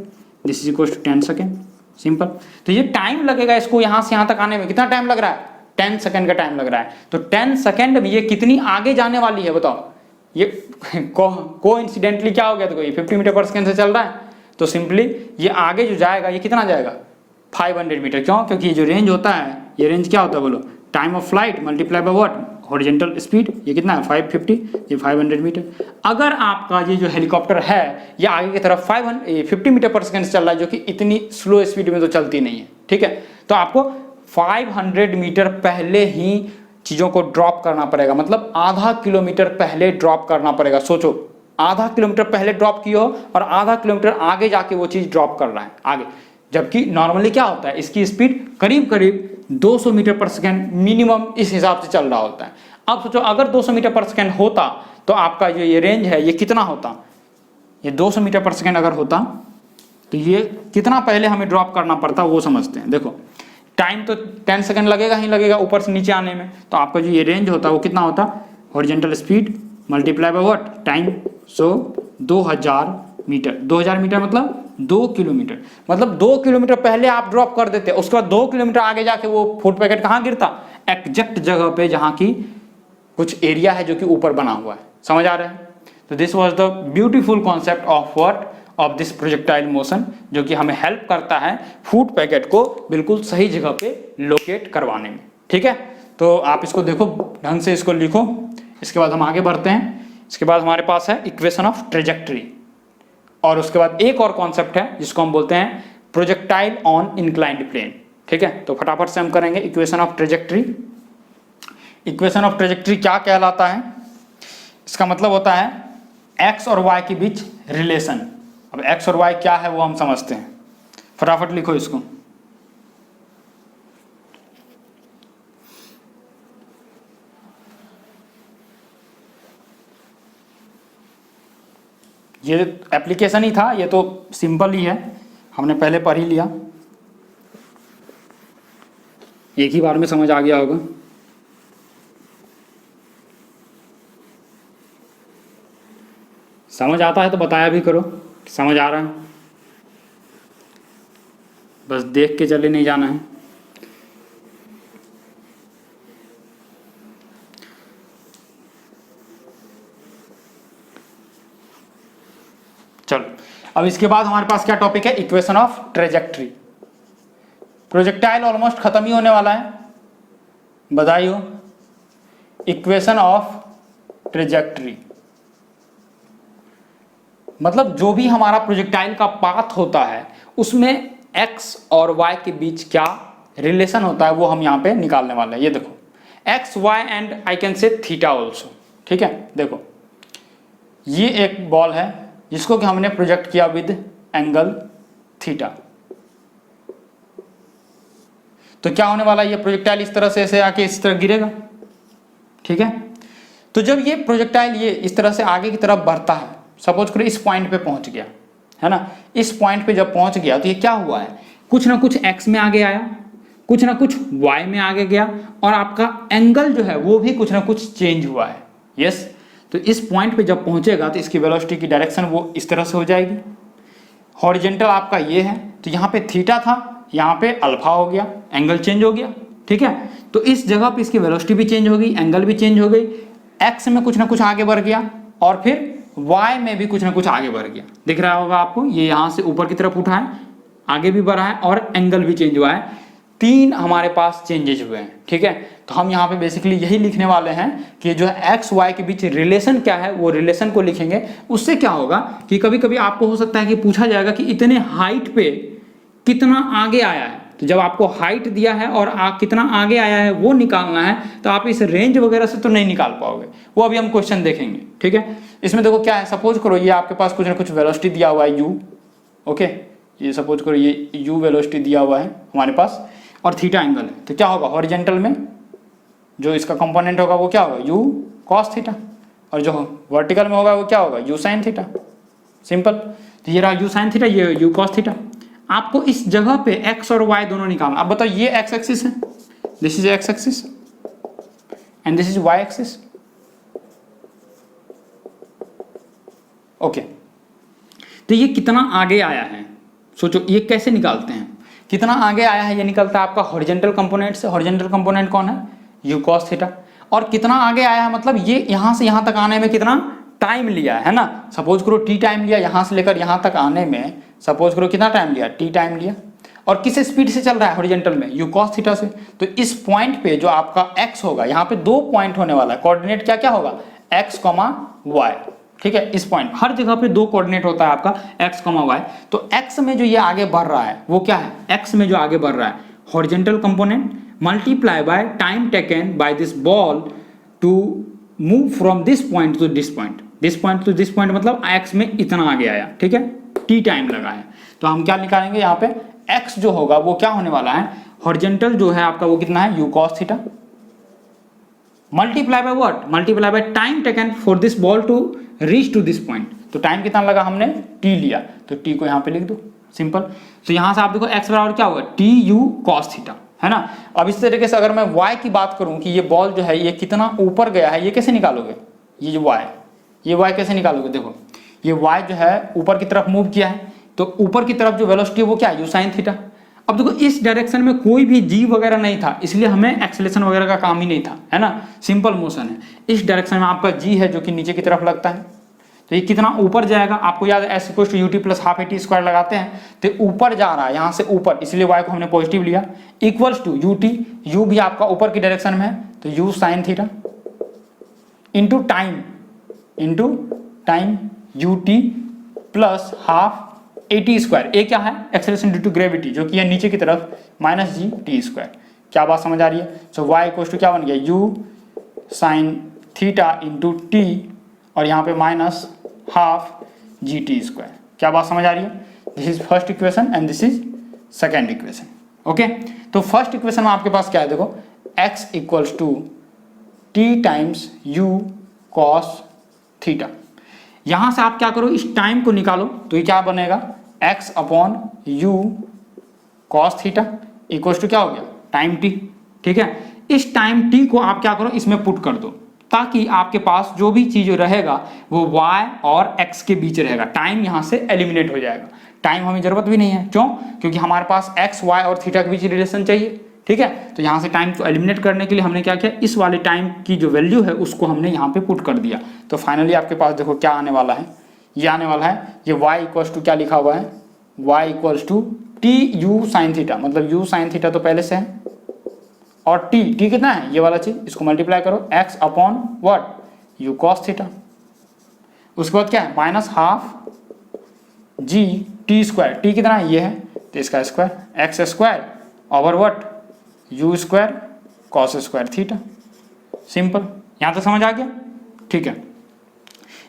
this is equals to 10 second, simple. तो ये टाइम लगेगा इसको यहाँ से यहाँ तक आने में, कितना टाइम लग रहा है, 10 सेकेंड का टाइम लग रहा है। तो 10 सेकेंड में ये कितनी आगे जाने वाली है बताओ, ये कोइंसिडेंटली क्या हो गया, देखो ये 50 मीटर पर सेकेंड से चल रहा है, तो सिंपली ये आगे जो जाएगा ये कितना जाएगा 500 मीटर। क्यों, क्योंकि ये जो रेंज होता है, ये रेंज क्या होता है बोलो, time of flight multiply by what, horizontal speed, ये कितना है 550, ये 500 मीटर। अगर आपका ये जो हेलीकॉप्टर है ये आगे की तरफ 50 मीटर पर सेकेंड से चल रहा है, जो कि इतनी स्लो स्पीड में तो चलती नहीं है, ठीक है, तो आपको 500 मीटर पहले ही चीज़ों को ड्रॉप करना पड़ेगा, मतलब आधा किलोमीटर पहले ड्रॉप करना पड़ेगा। सोचो आधा किलोमीटर पहले ड्रॉप किया हो और आधा किलोमीटर आगे जाके वो चीज़ ड्रॉप कर रहा है आगे, जबकि नॉर्मली क्या होता है इसकी स्पीड करीब करीब 200 मीटर पर सेकेंड मिनिमम इस हिसाब से चल रहा होता है। अब सोचो अगर 200 मीटर पर सेकेंड होता तो आपका जो ये रेंज है ये कितना होता, ये 200 मीटर पर सेकेंड अगर होता तो ये कितना पहले हमें ड्रॉप करना पड़ता वो समझते हैं। देखो टाइम तो 10 सेकेंड लगेगा ही लगेगा ऊपर से नीचे आने में, तो आपका जो ये रेंज होता वो कितना होता, horizontal speed multiply by what time, so 2000 metre. 2000 metre मतलब 2 किलोमीटर, मतलब 2 किलोमीटर पहले आप ड्रॉप कर देते, उसके बाद 2 किलोमीटर आगे जाके वो फूड पैकेट कहाँ गिरता, एग्जैक्ट जगह पे जहाँ की कुछ एरिया है जो कि ऊपर बना हुआ है। समझ आ रहा है? तो this was the beautiful concept of what, of this projectile motion, जो कि हमें हेल्प करता है फूड पैकेट को बिल्कुल सही जगह पे लोकेट करवाने में। ठीक है, तो आप इसको देखो ढंग से, इसको लिखो, इसके बाद हम आगे बढ़ते हैं। इसके बाद हमारे पास है इक्वेशन ऑफ ट्रेजेक्टरी, और उसके बाद एक और कॉन्सेप्ट है जिसको हम बोलते हैं प्रोजेक्टाइल ऑन इंक्लाइंड प्लेन। ठीक है, तो फटाफट से हम करेंगे equation of trajectory. Equation of trajectory क्या कहलाता है? इसका मतलब होता है एक्स और वाई के बीच रिलेशन। अब एक्स और वाई क्या है वो हम समझते हैं, फटाफट लिखो इसको। ये एप्लीकेशन ही था, ये तो सिंपल ही है, हमने पहले पढ़ ही लिया, एक ही बार में समझ आ गया होगा। समझ आता है तो बताया भी करो समझ आ रहा है, बस देख के चले नहीं जाना है। अब इसके बाद हमारे पास क्या टॉपिक है, equation of trajectory. Projectile almost खत्म ही होने वाला है, बधाई हो। इक्वेशन ऑफ ट्रेजेक्ट्री मतलब जो भी हमारा प्रोजेक्टाइल का पाथ होता है उसमें x और y के बीच क्या रिलेशन होता है वो हम यहाँ पे निकालने वाले हैं। ये देखो x, y and I can say theta also, ठीक है। देखो ये एक बॉल है जिसको कि हमने प्रोजेक्ट किया विद एंगल थीटा, तो क्या होने वाला है, ये प्रोजेक्टाइल इस तरह से ऐसे आके इस तरह गिरेगा, ठीक है। तो जब ये प्रोजेक्टाइल ये इस तरह से आगे की तरफ बढ़ता है, सपोज करो इस पॉइंट पे पहुंच गया है ना, इस पॉइंट पे जब पहुंच गया तो ये क्या हुआ है, कुछ ना कुछ x में आगे आया, कुछ ना कुछ y में आगे गया, और आपका एंगल जो है वो भी कुछ ना कुछ चेंज हुआ है। यस, तो इस पॉइंट पे जब पहुंचेगा तो इसकी वेलोसिटी की डायरेक्शन वो इस तरह से हो जाएगी। हॉरिजेंटल आपका ये है, तो यहाँ पे थीटा था, यहाँ पे अल्फा हो गया, एंगल चेंज हो गया, ठीक है। तो इस जगह पे इसकी वेलोसिटी भी चेंज हो गई, एंगल भी चेंज हो गई, x में कुछ ना कुछ आगे बढ़ गया और फिर y में भी कुछ ना कुछ आगे बढ़ गया। दिख रहा होगा आपको, ये यहाँ से ऊपर की तरफ उठा है, आगे भी बढ़ा है और एंगल भी चेंज हुआ है। तीन हमारे पास चेंजेस हुए हैं, ठीक है। तो हम यहाँ पे बेसिकली यही लिखने वाले हैं कि जो है एक्स वाई के बीच रिलेशन क्या है वो रिलेशन को लिखेंगे। उससे क्या होगा कि कभी कभी आपको हो सकता है कि पूछा जाएगा कि इतने हाइट पे कितना आगे आया है, तो जब आपको हाइट दिया है और कितना आगे आया है वो निकालना है तो आप इस रेंज वगैरह से तो नहीं निकाल पाओगे, वो अभी हम क्वेश्चन देखेंगे, ठीक है। इसमें देखो क्या है, सपोज करो ये आपके पास कुछ ना कुछ वेलोसिटी दिया हुआ है u, ओके, ये सपोज करो ये u वेलोसिटी दिया हुआ है हमारे पास और थीटा एंगल है, तो क्या होगा, हॉरिजेंटल में जो इसका कंपोनेंट होगा वो क्या होगा, u cos थीटा, और जो वर्टिकल में होगा वो क्या होगा, u sin थीटा। सिंपल, तो ये रहा u sin थीटा, ये u cos थीटा। आपको इस जगह पे x और y दोनों निकालना। अब बताओ ये x एक्सिस है, this is x axis and this is y axis, okay. तो ये कितना आगे आया है, सोचो ये कैसे निकालते हैं, कितना आगे आया है ये निकलता है आपका हॉरिजेंटल कंपोनेंट से। हॉरिजेंटल कंपोनेंट कौन है, u cos थीटा। और कितना आगे आया है मतलब ये यहाँ से यहाँ तक आने में कितना टाइम लिया है ना, सपोज करो t टाइम लिया, यहाँ से लेकर यहाँ तक आने में सपोज करो कितना टाइम लिया, t टाइम लिया। और किस स्पीड से चल रहा है हॉरिजेंटल में, u cos थीटा से। तो इस पॉइंट पे जो आपका x होगा, यहाँ पे दो पॉइंट होने वाला है, कोऑर्डिनेट क्या क्या होगा, x, y, ठीक है। इस पॉइंट हर जगह पे दो कोऑर्डिनेट होता है आपका x, y। तो x में जो ये आगे बढ़ रहा है वो क्या है, x में जो आगे बढ़ रहा है horizontal component multiply by time taken by this ball to move from this point to this point, this point to this point, मतलब x में इतना आगे आया, ठीक है, t टाइम लगा है। तो हम क्या निकालेंगे यहाँ पे, x जो होगा वो क्या होने वाला है, हॉरिजेंटल जो है आपका वो कितना है, u cos theta multiply by what, multiply by time taken for this ball to reach to this point. तो टाइम कितना लगा, हमने t लिया, तो t को यहाँ पे लिख दो, सिंपल। तो यहाँ से आप देखो x बराबर क्या होगा, t u cos थीटा, है ना। अब इस तरीके से अगर मैं y की बात करूं कि ये बॉल जो है ये कितना ऊपर गया है, ये कैसे निकालोगे, ये जो y, ये y कैसे निकालोगे, देखो ये y जो है ऊपर की तरफ मूव किया है, तो ऊपर की तरफ जो वेलोसिटी है वो क्या है, u sin थीटा। अब देखो इस डायरेक्शन में कोई भी g वगैरह नहीं था, इसलिए हमें एक्सेलेरेशन वगैरह का काम ही नहीं था, है ना, सिंपल मोशन है। इस डायरेक्शन में आपका g है जो कि नीचे की तरफ लगता है, तो ये कितना ऊपर जाएगा, आपको याद है s = ut + ½ at स्क्वायर लगाते हैं, तो ऊपर जा रहा है यहाँ से ऊपर, इसलिए y को हमने पॉजिटिव लिया, इक्वल्स टू ut, u भी आपका ऊपर की डायरेक्शन में है, तो u sin theta into time ut + ½ at square. A क्या है, एक्सेलरेशन ड्यू टू ग्रेविटी, जो कि है नीचे की तरफ -g t स्क्वायर। क्या बात समझ आ रही है। सो y = क्या बन गया, u sin theta into t और यहाँ पे -½ gt स्क्वायर। क्या बात समझ आ रही है। This is first equation and this is second equation, okay. तो फर्स्ट इक्वेशन में आपके पास क्या है, देखो x = t times u cos theta. यहां से आप क्या करो, इस टाइम को निकालो, तो ये क्या बनेगा, x/u cos theta equals to क्या हो गया, टाइम t, ठीक है। इस टाइम t को आप क्या करो, इसमें पुट कर दो, ताकि आपके पास जो भी चीज रहेगा वो y और x के बीच रहेगा। टाइम यहां से एलिमिनेट हो जाएगा, टाइम हमें जरूरत भी नहीं है, क्यों, क्योंकि हमारे पास x, y और थीटा के बीच रिलेशन चाहिए, ठीक है। तो यहाँ से टाइम को एलिमिनेट करने के लिए हमने क्या किया, इस वाले टाइम की जो वैल्यू है उसको हमने यहाँ पे पुट कर दिया। तो फाइनली आपके पास देखो क्या आने वाला है, ये आने वाला है, ये y इक्वल्स टू क्या लिखा हुआ है, y equals to t u sine theta, मतलब u साइन थीटा तो पहले से है, और t कितना है, ये वाला चीज, इसको मल्टीप्लाई करो x upon what, u cos theta. उसके बाद क्या है, minus half g T square, T कितना है, ये है तो इसका square, x square over what, u square cos square theta. Simple, यहाँ तक समझ आ गया? ठीक है,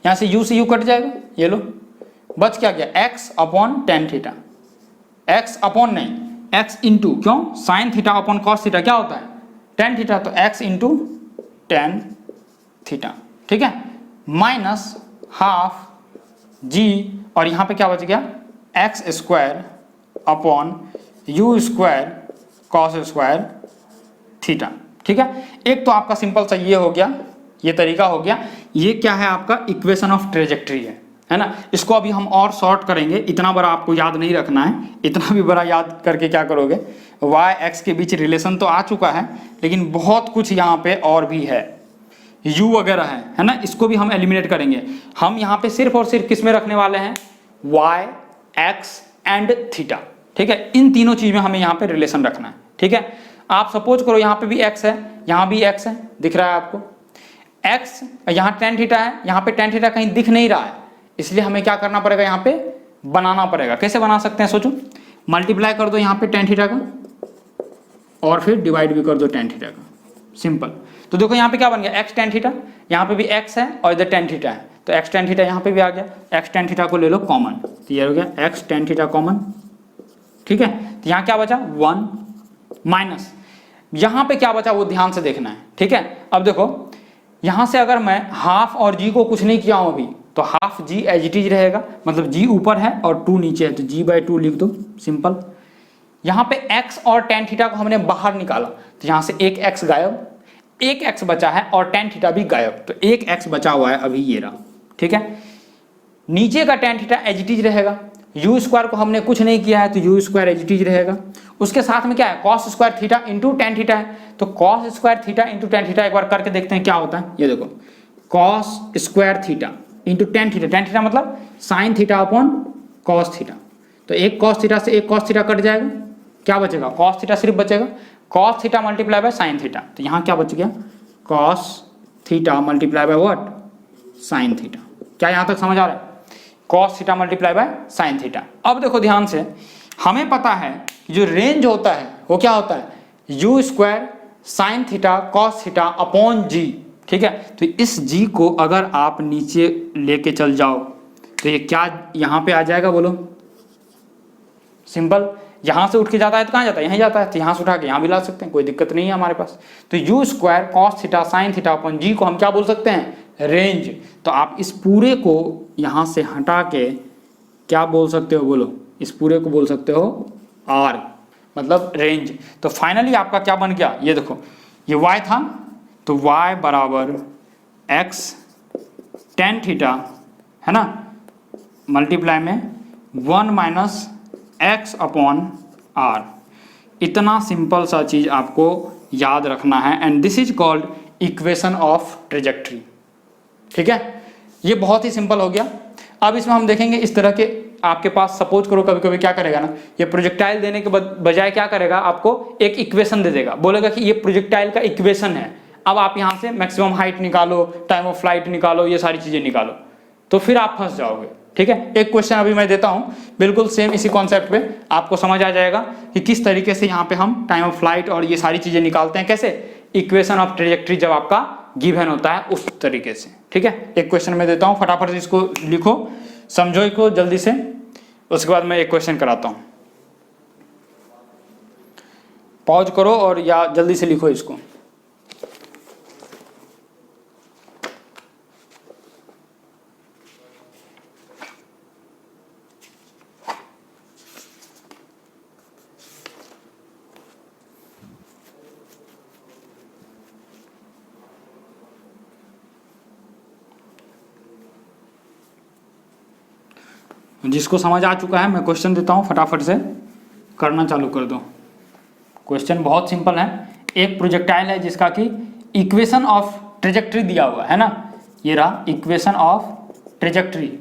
यहाँ से u कट जाएगा, ये लो, बच क्या गया, x upon tan theta, x upon नहीं, x इंटू, क्यों, sign theta upon cos theta क्या होता है, टेन थीटा, तो x इंटू टेन थीटा, ठीक है, माइनस हाफ g, और यहाँ पे क्या बच गया, x square upon u square cos square theta. ठीक है, एक तो आपका सिंपल सा ये हो गया, ये तरीका हो गया। ये क्या है, आपका इक्वेशन ऑफ ट्रेजेक्ट्री है ना। इसको अभी हम और शॉर्ट करेंगे, इतना बड़ा आपको याद नहीं रखना है, इतना भी बड़ा याद करके क्या करोगे, y x के बीच रिलेशन तो आ चुका है, लेकिन बहुत कुछ यहाँ पे और भी है, u वगैरह है ना, इसको भी हम एलिमिनेट करेंगे। हम यहाँ पे सिर्फ और सिर्फ किस में रखने वाले हैं, y x एंड थीटा। ठीक है, इन तीनों चीज में हमें यहाँ पे रिलेशन रखना है। ठीक है, आप सपोज करो यहाँ पे भी x है, यहाँ भी x है, दिख रहा है आपको x, यहाँ टेन थीटा है, यहाँ पे टेन थीटा कहीं दिख नहीं रहा है, इसलिए हमें क्या करना पड़ेगा, यहाँ पे बनाना पड़ेगा। कैसे बना सकते हैं, सोचो, मल्टीप्लाई कर दो यहाँ पे टेन थीटा का, और फिर डिवाइड भी कर दो टेन थीटा का, सिंपल। तो देखो यहाँ पे क्या बन गया, x टेन थीटा, यहाँ पे भी x है और इधर टेन थीटा है, तो x टेन थीटा यहाँ पे भी आ गया, x टेन थीटा को ले लो कॉमन, तो ये हो गया x टेन थीटा कॉमन। ठीक है, तो यहाँ क्या बचा, 1 माइनस, यहाँ पे क्या बचा वो ध्यान से देखना है। ठीक है, अब देखो यहाँ से अगर मैं हाफ और g को कुछ नहीं किया हूँ अभी, तो half g as it is रहेगा, मतलब g ऊपर है और 2 नीचे है, तो g/2 लिख दो, सिंपल। यहाँ पे x और टेन थीटा को हमने बाहर निकाला, तो यहाँ से एक x गायब, एक x बचा है और टेन थीटा भी गायब, तो एक x बचा हुआ है अभी, ये रहा। ठीक है, नीचे का tan theta as it is रहेगा, u स्क्वायर को हमने कुछ नहीं किया है, तो u square as it is रहेगा। उसके साथ में क्या है, cos square theta into tan theta है, तो cos square theta into tan theta एक बार करके देखते हैं क्या होता है। ये देखो, cos square theta into tan theta मतलब sine theta upon cos theta, तो एक कॉस थीटा से एक कॉस थीटा कट जाएगा, क्या बचेगा, कॉस थीटा सिर्फ बचेगा, cos theta multiply by sine theta, तो यहाँ क्या बच गया, cos theta multiply by what, sine theta. क्या यहाँ तक समझ आ रहा है, cos theta multiply by sine theta. अब देखो ध्यान से, हमें पता है कि जो रेंज होता है वो क्या होता है, u square sine theta cos theta upon g. ठीक है, तो इस जी को अगर आप नीचे लेके चल जाओ तो ये क्या यहाँ पे आ जाएगा, बोलो, सिंपल। यहाँ से उठ के जाता है तो कहाँ जाता है, यहीं जाता है, तो यहाँ से उठा के यहाँ भी ला सकते हैं, कोई दिक्कत नहीं है हमारे पास। तो u square cos theta sine theta upon g को हम क्या बोल सकते हैं, रेंज। तो आप इस पूरे को यहाँ से हटा के क्या बोल सकते हो, बोलो, इस पूरे को बोल सकते हो आर, मतलब रेंज। तो फाइनली आपका क्या बन गया, ये देखो, ये y था, तो y बराबर x टेन थीटा है ना, मल्टीप्लाई में 1 माइनस x अपॉन आर। इतना सिंपल सा चीज आपको याद रखना है, and this is called equation of trajectory. ठीक है, ये बहुत ही सिंपल हो गया। अब इसमें हम देखेंगे इस तरह के, आपके पास सपोज करो कभी कभी क्या करेगा ना, ये प्रोजेक्टाइल देने के बजाय क्या करेगा, आपको एक इक्वेशन दे देगा, बोलेगा कि ये प्रोजेक्टाइल का इक्वेशन है, अब आप यहाँ से मैक्सिमम हाइट निकालो, टाइम ऑफ फ्लाइट निकालो, ये सारी चीजें निकालो, तो फिर आप फंस जाओगे। ठीक है, एक क्वेश्चन अभी मैं देता हूँ, बिल्कुल सेम इसी कॉन्सेप्ट पे, आपको समझ आ जाएगा कि किस तरीके से यहाँ पे हम टाइम ऑफ फ्लाइट और ये सारी चीजें निकालते हैं, कैसे इक्वेशन ऑफ ट्रेजेक्ट्री जब आपका गिवन होता है उस तरीके से। ठीक है, एक क्वेश्चन मैं देता हूँ, फटाफट से इसको लिखो, समझो इसको जल्दी से, उसके बाद मैं एक क्वेश्चन कराता हूँ। पॉज करो और या जल्दी से लिखो इसको। जिसको समझ आ चुका है मैं क्वेश्चन देता हूँ, फटाफट से करना चालू कर दो। क्वेश्चन बहुत सिंपल है, एक प्रोजेक्टाइल है जिसका कि इक्वेशन ऑफ ट्रेजेक्ट्री दिया हुआ है ना, ये रहा इक्वेशन ऑफ ट्रेजेक्ट्री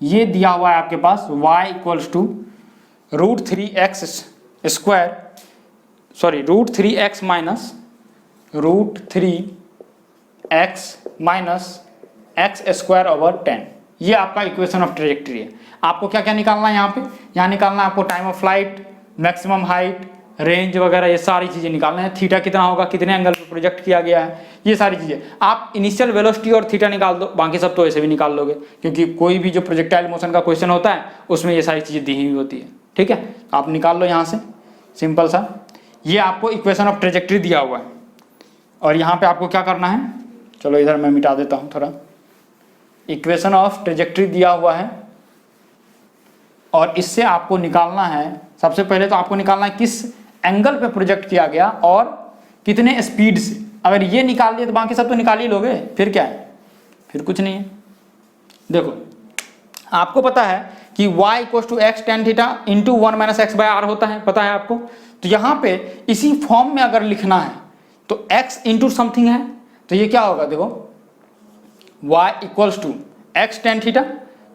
ये दिया हुआ है आपके पास y equals to √3x square, sorry √3x minus √3x minus x square over 10। ये आपका इक्वेशन ऑफ ट्रेजेक्ट्री है। आपको क्या क्या निकालना है यहाँ पे, यहाँ निकालना है आपको time of flight, maximum height, range वगैरह, ये सारी चीजें निकालना है। थीटा कितना होगा, कितने एंगल पे प्रोजेक्ट किया गया है, ये सारी चीजें। आप इनिशियल वेलोसिटी और थीटा निकाल दो, बाकी सब तो ऐसे भी निकाल लोगे, क्योंकि कोई भी जो प्रोजेक्टाइल मोशन का क्वेश्चन होता है उसमें ये सारी चीजें दी हुई होती है। ठीक है, आप निकाल लो यहाँ से सिंपल सा। ये आपको इक्वेशन ऑफ ट्रेजेक्ट्री दिया हुआ है और यहाँ पे आपको क्या करना है, चलो इधर मैं मिटा देता हूँ थोड़ा। इक्वेशन ऑफ ट्रेजेक्ट्री दिया हुआ है और इससे आपको निकालना है, सबसे पहले तो आपको निकालना है किस एंगल पे प्रोजेक्ट किया गया और कितने स्पीड से। अगर ये निकाल दिए तो बाकी सब तो निकाल ही लोगे, फिर क्या है, फिर कुछ नहीं है। देखो आपको पता है कि y equal to x tan theta into 1 - x/r होता है, पता है आपको। तो यहाँ पे इसी फॉर्म में अगर लिखना है तो x इंटू समथिंग है, तो ये क्या होगा, देखो y equals to x tan theta,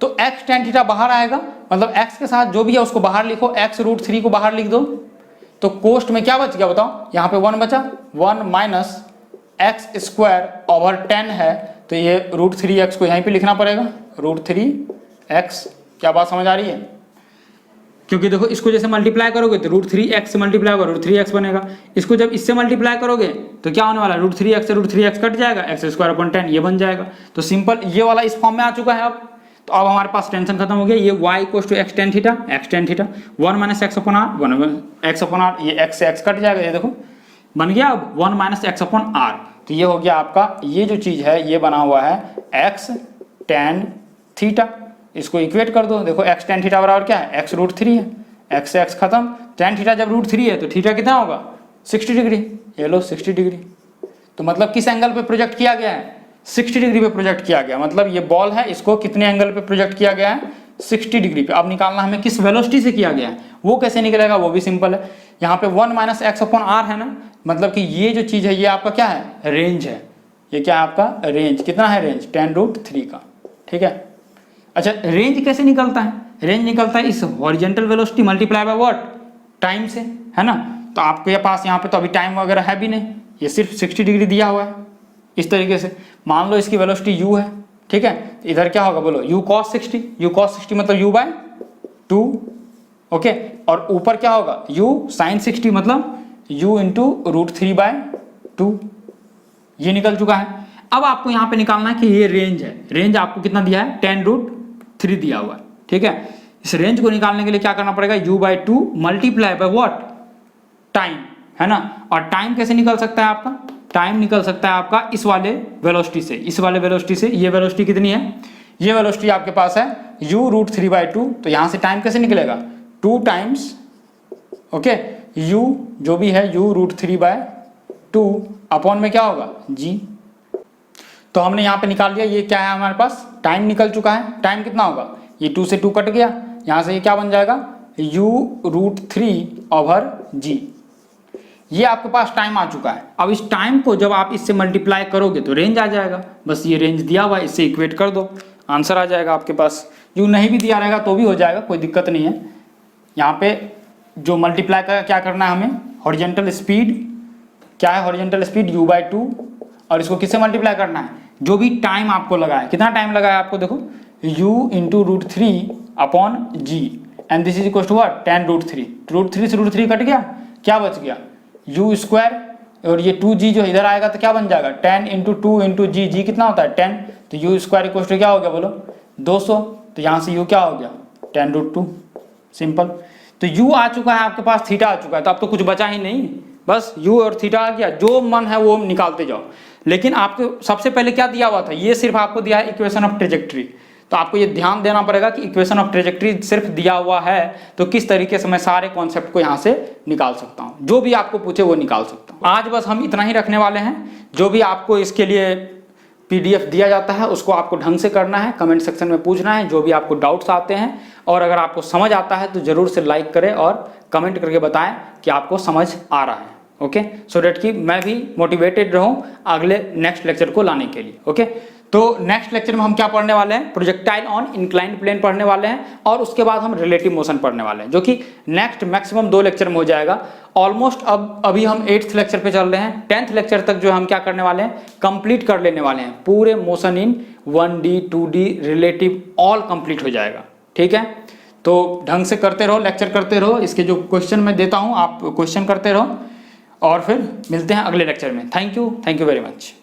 तो x टेन थीटा बाहर आएगा, मतलब x के साथ जो भी है उसको बाहर लिखो, x √3 को बाहर लिख दो, तो कोष्ट में क्या बच गया बताओ, यहाँ पे 1 बचा, 1 माइनस एक्स स्क्वायर ओवर 10 है, तो ये √3x को यहीं पे लिखना पड़ेगा, √3x। क्या बात समझ आ रही है, क्योंकि देखो इसको जैसे मल्टीप्लाई करोगे तो √3x से मल्टीप्लाई होगा, √3x बनेगा। इसको जब इससे मल्टीप्लाई करोगे तो क्या होने वाला है, √3x से √3x कट जाएगा, x² 10 ये बन जाएगा। तो सिंपल ये वाला इस फॉर्म में आ चुका है अब। तो अब हमारे पास टेंशन खत्म हो गया। ये y equal to x tan theta 1 - x/r, 1 x/r, ये x से x कट जाएगा, ये देखो बन गया अब 1 - x/r। तो ये हो गया आपका, ये जो चीज है ये बना हुआ है x tan थीटा। इसको इक्वेट कर दो, देखो x tan थीटा बराबर क्या है, x √3 है, x से x खत्म, tan थीटा जब √3 है तो थीटा कितना होगा 60 डिग्री। ये लो 60 डिग्री, तो मतलब किस एंगल पे प्रोजेक्ट किया गया है, 60 डिग्री पे प्रोजेक्ट किया गया। मतलब ये बॉल है, इसको कितने एंगल पे प्रोजेक्ट किया गया है, 60 डिग्री पे। अब निकालना हमें किस वेलोसिटी से किया गया है, वो कैसे निकलेगा, वो भी सिंपल है। यहाँ पे 1 - x/r है ना, मतलब कि ये जो चीज है ये आपका क्या है, रेंज है। ये क्या है आपका रेंज, कितना है रेंज, tan√3 का। ठीक है, अच्छा रेंज कैसे निकलता है, रेंज निकलता है इस horizontal velocity multiply by what, time से, है ना। तो आपके पास यहाँ पे तो अभी टाइम वगैरह है भी नहीं, ये सिर्फ 60 डिग्री दिया हुआ है। इस तरीके से मान लो इसकी वेलोसिटी u है, ठीक है, इधर क्या होगा बोलो, u cos 60, u cos 60 मतलब u/2, ओके, और ऊपर क्या होगा u sin 60 मतलब u इंटू √3/2। ये निकल चुका है। अब आपको यहाँ पे निकालना है कि ये रेंज है, रेंज आपको कितना दिया है, tan√3 दिया हुआ है। ठीक है, इस रेंज को निकालने के लिए क्या करना पड़ेगा, u/2 multiply by what, time, है ना। और टाइम कैसे निकल सकता है आपका, टाइम निकल सकता है आपका इस वाले वेलोसिटी से, इस वाले वेलोसिटी से। ये वेलोसिटी कितनी है, ये वेलोसिटी आपके पास है u √3/2, तो यहाँ से टाइम कैसे निकलेगा, 2 टाइम्स, ओके, u जो भी है u √3/2 अपॉन में क्या होगा g। तो हमने यहाँ पे निकाल लिया, ये क्या है हमारे पास, टाइम निकल चुका है। टाइम कितना होगा, ये 2 से 2 कट गया, यहाँ से ये क्या बन जाएगा, u √3/g। ये आपके पास टाइम आ चुका है। अब इस टाइम को जब आप इससे मल्टीप्लाई करोगे तो रेंज आ जाएगा, बस ये रेंज दिया हुआ है, इससे इक्वेट कर दो, आंसर आ जाएगा आपके पास। जो नहीं भी दिया रहेगा तो भी हो जाएगा, कोई दिक्कत नहीं है। यहाँ पे जो मल्टीप्लाई का क्या करना है हमें, हॉरिजॉन्टल स्पीड क्या है, हॉरिजॉन्टल स्पीड u/2, और इसको किससे मल्टीप्लाई करना है, जो भी टाइम आपको लगा है, कितना टाइम लगा है आपको, देखो u into √3/g and this is equal to what, tan√3। √3 से √3 कट गया, क्या बच गया, u², और ये 2g जो इधर आएगा तो क्या बन जाएगा, tan इंटू 2 इंटू जी, जी कितना होता है 10, तो u² इक्वल टू क्या हो गया बोलो 200। तो यहाँ से u क्या हो गया, tan√2, सिंपल। तो u आ चुका है आपके पास, थीटा आ चुका है, तो अब तो कुछ बचा ही नहीं, बस u और थीटा आ गया, जो मन है वो निकालते जाओ। लेकिन आपको सबसे पहले क्या दिया हुआ था, ये सिर्फ आपको दिया है इक्वेशन ऑफ ट्रेजेक्ट्री। तो आपको ये ध्यान देना पड़ेगा कि इक्वेशन ऑफ ट्रेजेक्ट्री सिर्फ दिया हुआ है तो किस तरीके से मैं सारे कॉन्सेप्ट को यहाँ से निकाल सकता हूँ, जो भी आपको पूछे वो निकाल सकता हूँ। आज बस हम इतना ही रखने वाले हैं। जो भी आपको इसके लिए PDF दिया जाता है उसको आपको ढंग से करना है, कमेंट सेक्शन में पूछना है जो भी आपको डाउट्स आते हैं, और अगर आपको समझ आता है तो जरूर से लाइक करें और कमेंट करके बताएं कि आपको समझ आ रहा है। ओके, सो डेट कि मैं भी मोटिवेटेड रहूं अगले नेक्स्ट लेक्चर को लाने के लिए। ओके, तो नेक्स्ट लेक्चर में हम क्या पढ़ने वाले हैं, प्रोजेक्टाइल ऑन इंक्लाइंड प्लेन पढ़ने वाले हैं, और उसके बाद हम रिलेटिव मोशन पढ़ने वाले हैं, जो कि नेक्स्ट मैक्सिमम 2 लेक्चर में हो जाएगा। ऑलमोस्ट अब अभी हम 8th लेक्चर पे चल रहे हैं, 10th लेक्चर तक जो हम क्या करने वाले हैं, कंप्लीट कर लेने वाले हैं। पूरे motion in 1D 2D relative all complete हो जाएगा। ठीक है, तो ढंग से करते रहो, लेक्चर करते रहो, इसके जो क्वेश्चन मैं देता हूँ आप क्वेश्चन करते रहो, और फिर मिलते हैं अगले लेक्चर में। Thank you very much.